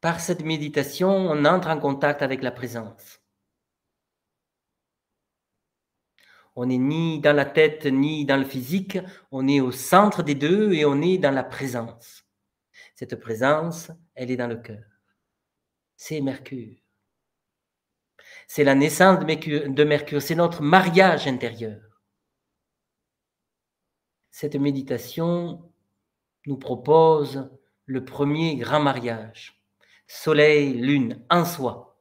[SPEAKER 2] Par cette méditation, on entre en contact avec la présence. On n'est ni dans la tête, ni dans le physique, on est au centre des deux et on est dans la présence. Cette présence, elle est dans le cœur. C'est Mercure. C'est la naissance de Mercure, c'est notre mariage intérieur. Cette méditation nous propose le premier grand mariage. Soleil, lune, en soi.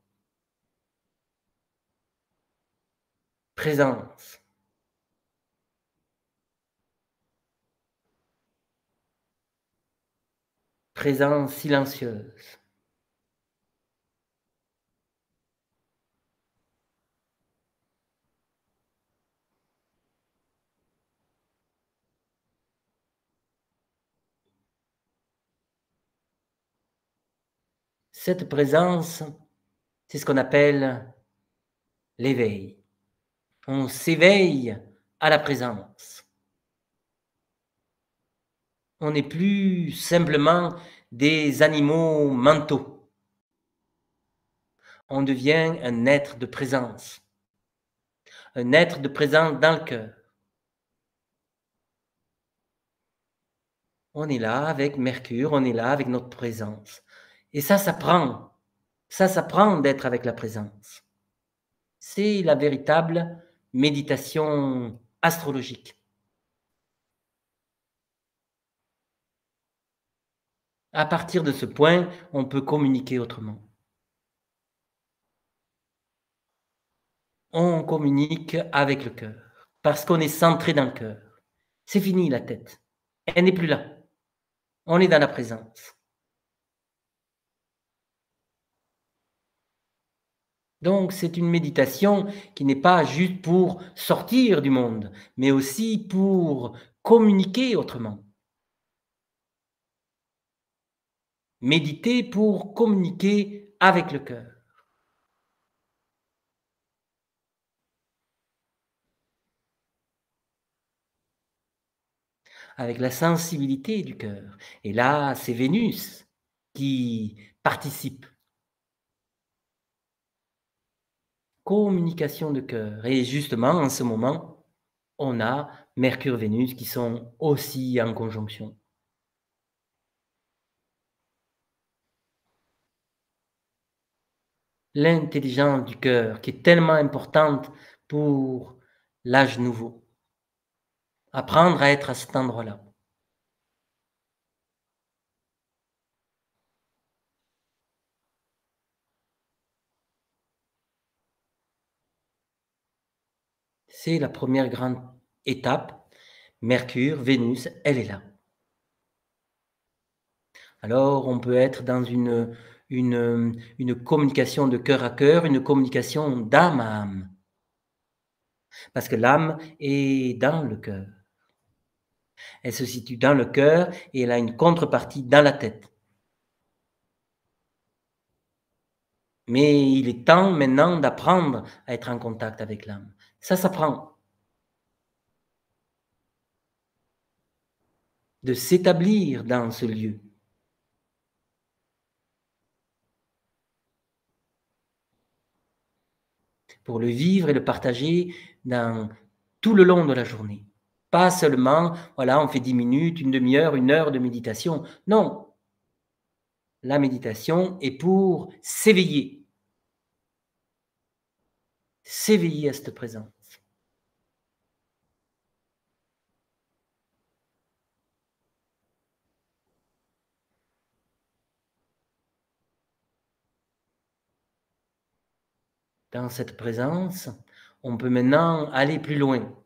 [SPEAKER 2] Présence. Présence silencieuse. Cette présence, c'est ce qu'on appelle l'éveil. On s'éveille à la présence. On n'est plus simplement des animaux mentaux. On devient un être de présence. Un être de présence dans le cœur. On est là avec Mercure, on est là avec notre présence. Et ça s'apprend. Ça s'apprend d'être avec la présence. C'est la véritable méditation astrologique. À partir de ce point, on peut communiquer autrement. On communique avec le cœur, parce qu'on est centré dans le cœur. C'est fini la tête. Elle n'est plus là. On est dans la présence. Donc, c'est une méditation qui n'est pas juste pour sortir du monde, mais aussi pour communiquer autrement. Méditer pour communiquer avec le cœur. Avec la sensibilité du cœur. Et là, c'est Vénus qui participe. Communication de cœur. Et justement, en ce moment, on a Mercure-Vénus qui sont aussi en conjonction. L'intelligence du cœur qui est tellement importante pour l'âge nouveau. Apprendre à être à cet endroit-là. C'est la première grande étape. Mercure, Vénus, elle est là. Alors, on peut être dans une communication de cœur à cœur, une communication d'âme à âme. Parce que l'âme est dans le cœur. Elle se situe dans le cœur et elle a une contrepartie dans la tête. Mais il est temps maintenant d'apprendre à être en contact avec l'âme. Ça s'apprend. De s'établir dans ce lieu. Pour le vivre et le partager dans tout le long de la journée. Pas seulement, voilà, on fait 10 minutes, une demi-heure, une heure de méditation. Non. La méditation est pour s'éveiller. S'éveiller à cette présence. Dans cette présence, on peut maintenant aller plus loin.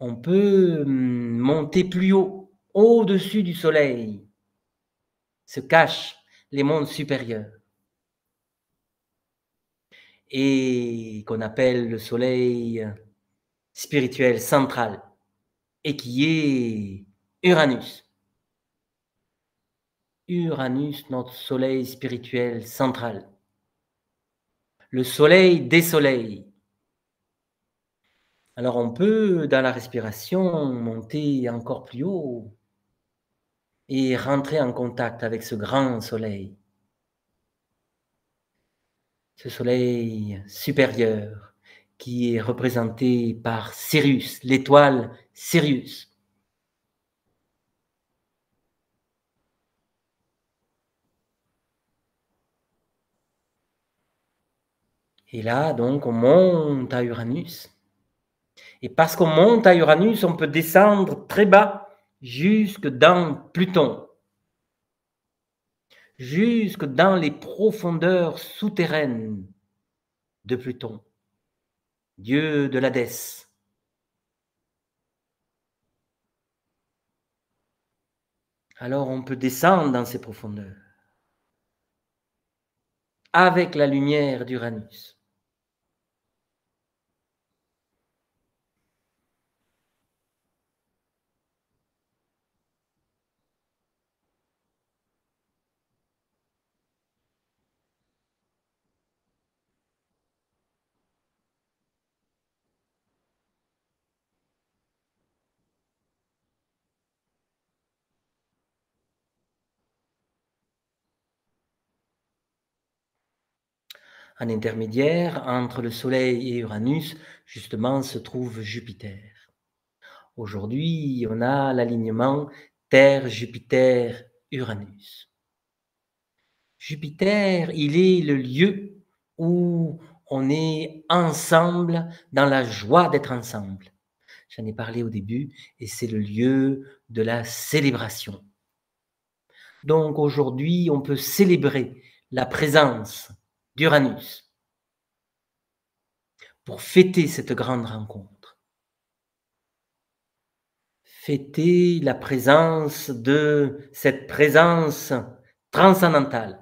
[SPEAKER 2] On peut monter plus haut, au-dessus du soleil. Se cachent les mondes supérieurs. Et qu'on appelle le soleil spirituel central. Et qui est Uranus. Uranus, notre soleil spirituel central. Le soleil des soleils. Alors on peut, dans la respiration, monter encore plus haut et rentrer en contact avec ce grand soleil. Ce soleil supérieur qui est représenté par Sirius, l'étoile Sirius. Et là, donc, on monte à Uranus. Et parce qu'on monte à Uranus, on peut descendre très bas jusque dans Pluton. Jusque dans les profondeurs souterraines de Pluton, dieu de l'Hadès. Alors on peut descendre dans ces profondeurs avec la lumière d'Uranus. En intermédiaire, entre le Soleil et Uranus, justement, se trouve Jupiter. Aujourd'hui, on a l'alignement Terre, Jupiter, Uranus. Jupiter, il est le lieu où on est ensemble dans la joie d'être ensemble. J'en ai parlé au début et c'est le lieu de la célébration. Donc aujourd'hui, on peut célébrer la présence d'Uranus pour fêter cette grande rencontre. Fêter la présence de cette présence transcendantale.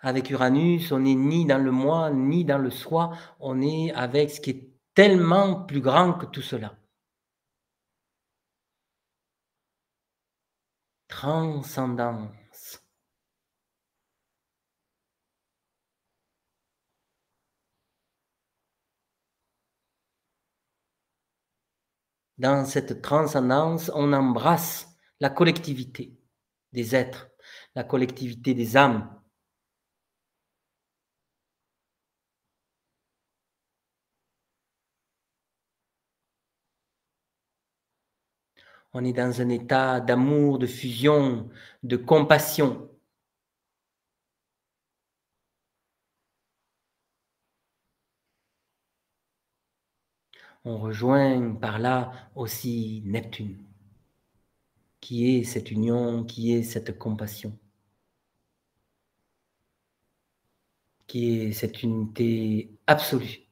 [SPEAKER 2] Avec Uranus, on n'est ni dans le moi, ni dans le soi, on est avec ce qui est tellement plus grand que tout cela. Transcendance. Dans cette transcendance, on embrasse la collectivité des êtres, la collectivité des âmes. On est dans un état d'amour, de fusion, de compassion. On rejoint par là aussi Neptune, qui est cette union, qui est cette compassion, qui est cette unité absolue.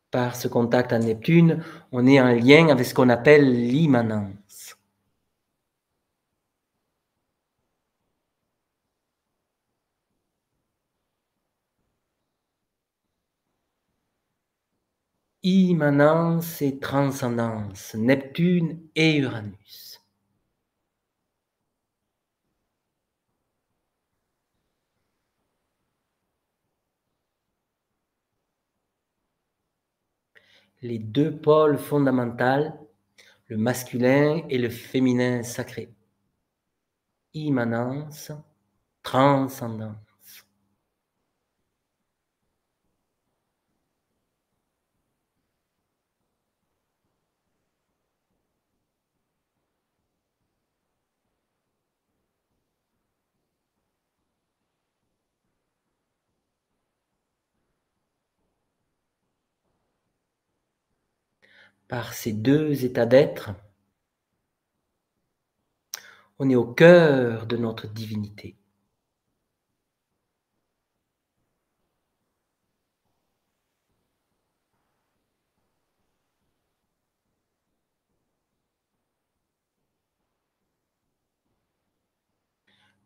[SPEAKER 2] Par ce contact à Neptune, on est en lien avec ce qu'on appelle l'immanence. Immanence et transcendance, Neptune et Uranus. Les deux pôles fondamentaux, le masculin et le féminin sacré. Immanence, transcendance. Par ces deux états d'être, on est au cœur de notre divinité.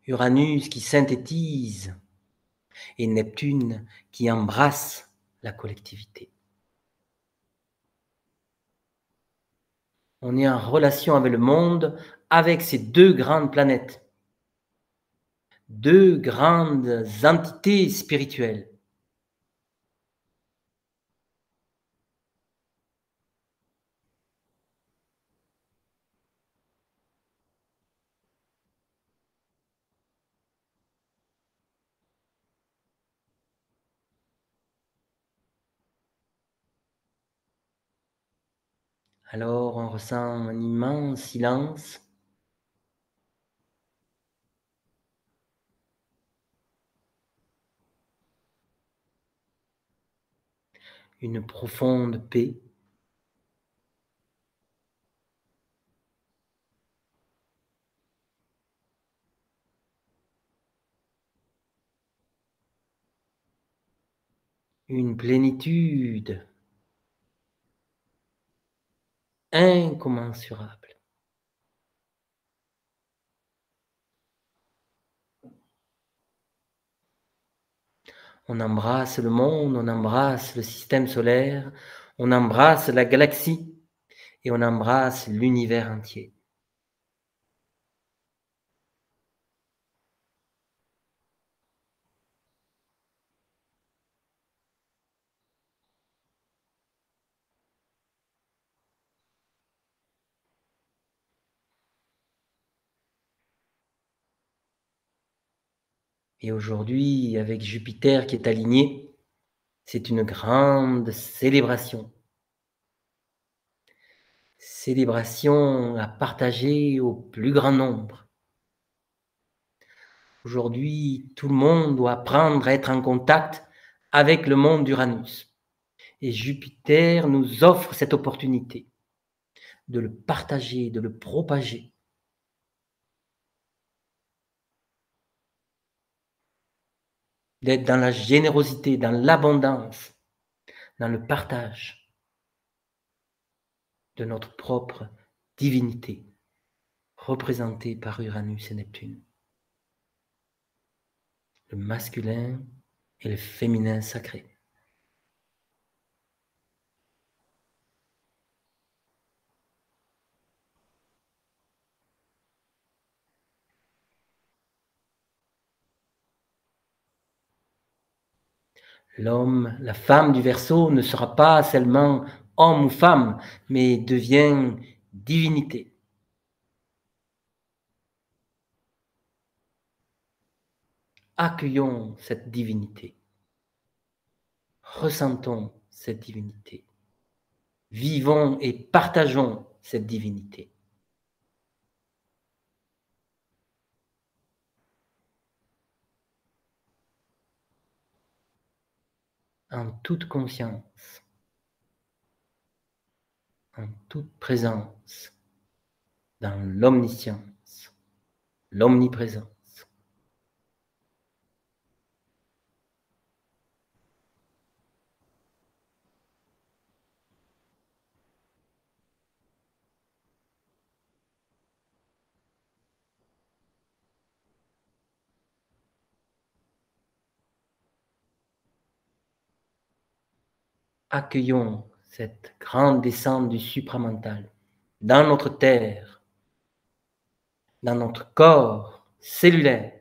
[SPEAKER 2] Uranus qui synthétise et Neptune qui embrasse la collectivité. On est en relation avec le monde, avec ces deux grandes planètes, deux grandes entités spirituelles. Alors on ressent un immense silence. Une profonde paix. Une plénitude incommensurable. On embrasse le monde, on embrasse le système solaire, on embrasse la galaxie et on embrasse l'univers entier. Et aujourd'hui, avec Jupiter qui est aligné, c'est une grande célébration. Célébration à partager au plus grand nombre. Aujourd'hui, tout le monde doit apprendre à être en contact avec le monde d'Uranus. Et Jupiter nous offre cette opportunité de le partager, de le propager. D'être dans la générosité, dans l'abondance, dans le partage de notre propre divinité, représentée par Uranus et Neptune. Le masculin et le féminin sacré. L'homme, la femme du Verseau ne sera pas seulement homme ou femme, mais devient divinité. Accueillons cette divinité. Ressentons cette divinité. Vivons et partageons cette divinité. En toute conscience, en toute présence, dans l'omniscience, l'omniprésence. Accueillons cette grande descente du supramental dans notre terre, dans notre corps cellulaire.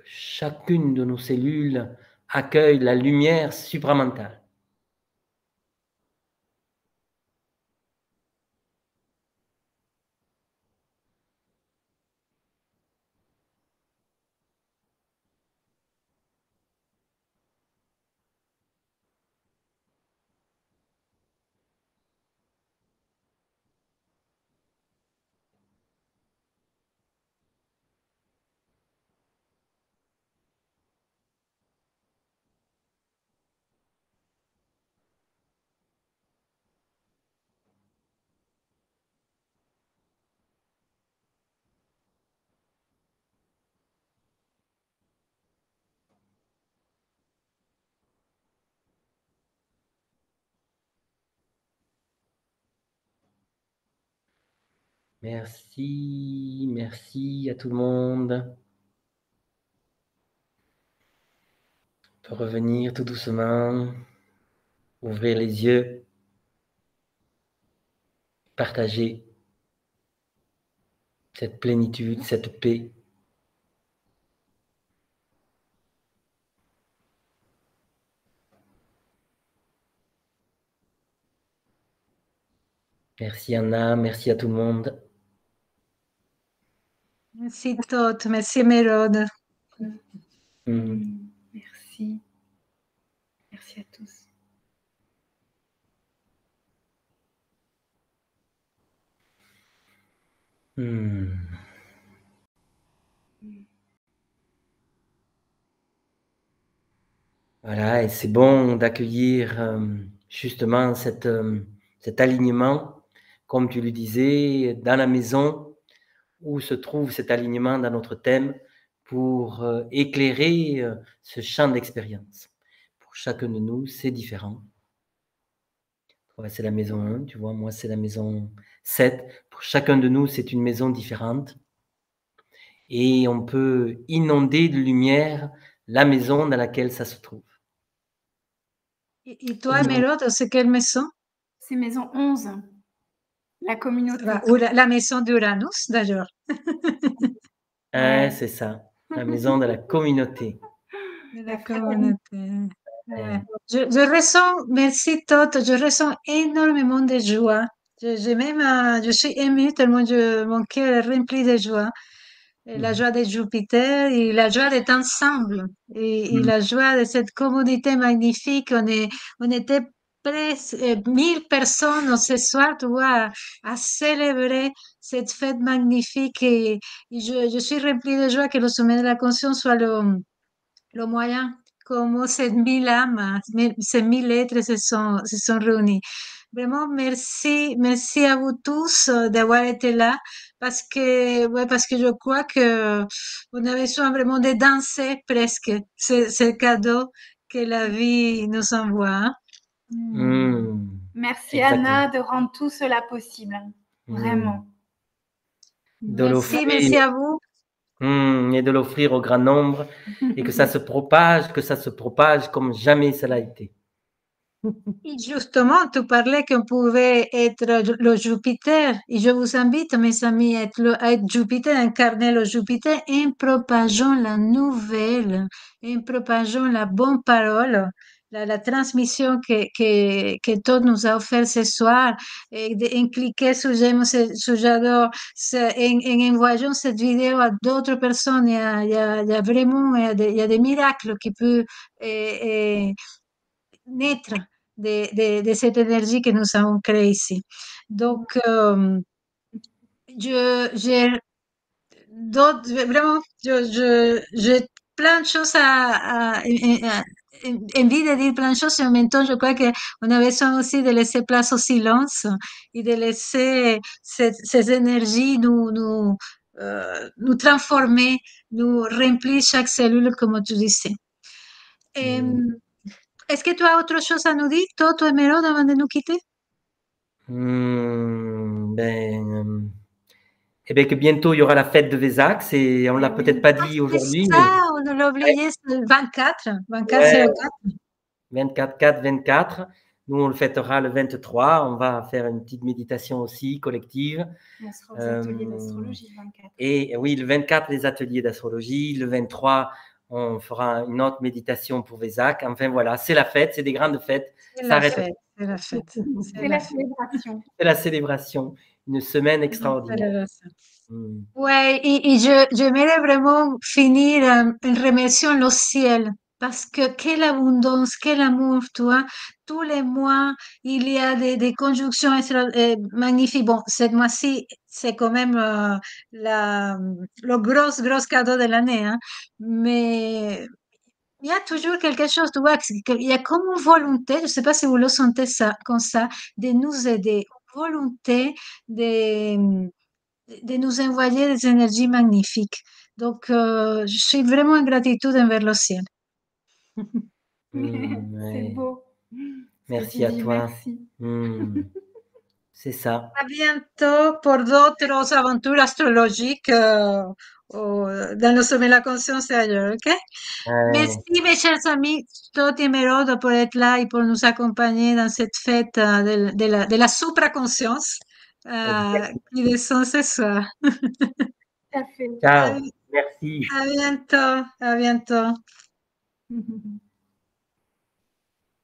[SPEAKER 2] Chacune de nos cellules accueille la lumière supramentale. Merci, merci à tout le monde. On peut revenir tout doucement, ouvrir les yeux, partager cette plénitude, cette paix. Merci Anna, merci à tout le monde.
[SPEAKER 1] Merci Todd, merci Mérode.
[SPEAKER 3] Merci. Merci à tous.
[SPEAKER 2] Voilà, et c'est bon d'accueillir justement cet alignement, comme tu le disais, dans la maison où se trouve cet alignement dans notre thème pour éclairer ce champ d'expérience. Pour chacun de nous, c'est différent. Toi, c'est la maison 1, tu vois, moi, c'est la maison 7. Pour chacun de nous, c'est une maison différente. Et on peut inonder de lumière la maison dans laquelle ça se trouve.
[SPEAKER 1] Et toi, Mérode, c'est quelle maison?
[SPEAKER 3] C'est maison 11, la communauté.
[SPEAKER 1] Ou la maison d'Uranus, d'ailleurs.
[SPEAKER 2] C'est ça, la maison de la communauté.
[SPEAKER 1] De la communauté. Je ressens, merci Todd, je ressens énormément de joie. Je suis émue tellement mon cœur est rempli de joie. la joie de Jupiter et la joie d'être ensemble et la joie de cette communauté magnifique. On était presque 1000 personnes ce soir, tu vois, à célébrer cette fête magnifique et je suis remplie de joie que le sommet de la conscience soit le moyen, como ces 1000 âmes, ces 1000 êtres se sont réunis. Vraiment, merci à vous tous d'avoir été là parce que je crois que on a besoin vraiment de danser presque. C'est le cadeau que la vie nous envoie. Hein.
[SPEAKER 3] Merci
[SPEAKER 2] Exactement.
[SPEAKER 3] Anna de rendre tout cela possible. Vraiment.
[SPEAKER 1] Merci à vous.
[SPEAKER 2] Et de l'offrir au grand nombre et que ça se propage comme jamais cela a été.
[SPEAKER 1] Et justement, tu parlais qu'on pouvait être le Jupiter. Et je vous invite, mes amis, à être Jupiter, incarner le Jupiter en propageant la nouvelle, en propageant la bonne parole, la transmission que Todd nous a offert ce soir, et en cliquer sur j'aime, sur j'adore, en envoyant cette vidéo à d'autres personnes. Il y a vraiment, il y a des miracles qui peuvent naître de cette énergie que nous avons créée ici. Donc, j'ai vraiment, j'ai plein de choses envie de dire plein de choses et en même temps, je crois qu'on a besoin aussi de laisser place au silence et de laisser ces énergies nous transformer, nous remplir chaque cellule, comme tu disais. Est-ce que tu as autre chose à nous dire, Toto et Mérode, avant de nous quitter?
[SPEAKER 2] Que bientôt il y aura la fête de Vézac, on l'a peut-être pas dit aujourd'hui.
[SPEAKER 1] C'est ça, on l'a oublié, c'est le 24, 24.
[SPEAKER 2] 24, 24. Nous, on le fêtera le 23. On va faire une petite méditation aussi, collective.
[SPEAKER 3] On sera aux ateliers d'astrologie le 24.
[SPEAKER 2] Et oui, le 24, les ateliers d'astrologie. Le 23, on fera une autre méditation pour Vézac. Enfin, voilà, c'est la fête, c'est des grandes fêtes.
[SPEAKER 1] C'est la fête.
[SPEAKER 3] C'est la célébration.
[SPEAKER 2] C'est la célébration. Une semaine extraordinaire.
[SPEAKER 1] Ouais, et j'aimerais vraiment finir en remerciant le ciel parce que quelle abondance, quel amour, toi. Tous les mois, il y a des conjonctions magnifiques. Bon, cette mois-ci, c'est quand même le gros cadeau de l'année, hein. Mais il y a toujours quelque chose, tu vois, il y a comme une volonté, je ne sais pas si vous le sentez ça, comme ça, de nous aider, une volonté de nous envoyer des énergies magnifiques. Donc, je suis vraiment en gratitude envers le ciel.
[SPEAKER 3] C'est beau.
[SPEAKER 2] Merci à toi.
[SPEAKER 3] Merci.
[SPEAKER 2] C'est ça.
[SPEAKER 1] À bientôt pour d'autres aventures astrologiques dans le sommet de la conscience et ailleurs, ok? Merci, mes chers amis, Todd et Mérode, pour être là et pour nous accompagner dans cette fête de la supraconscience qui descend ce soir.
[SPEAKER 3] Tout à fait.
[SPEAKER 2] Ciao. Merci.
[SPEAKER 1] À bientôt. À bientôt.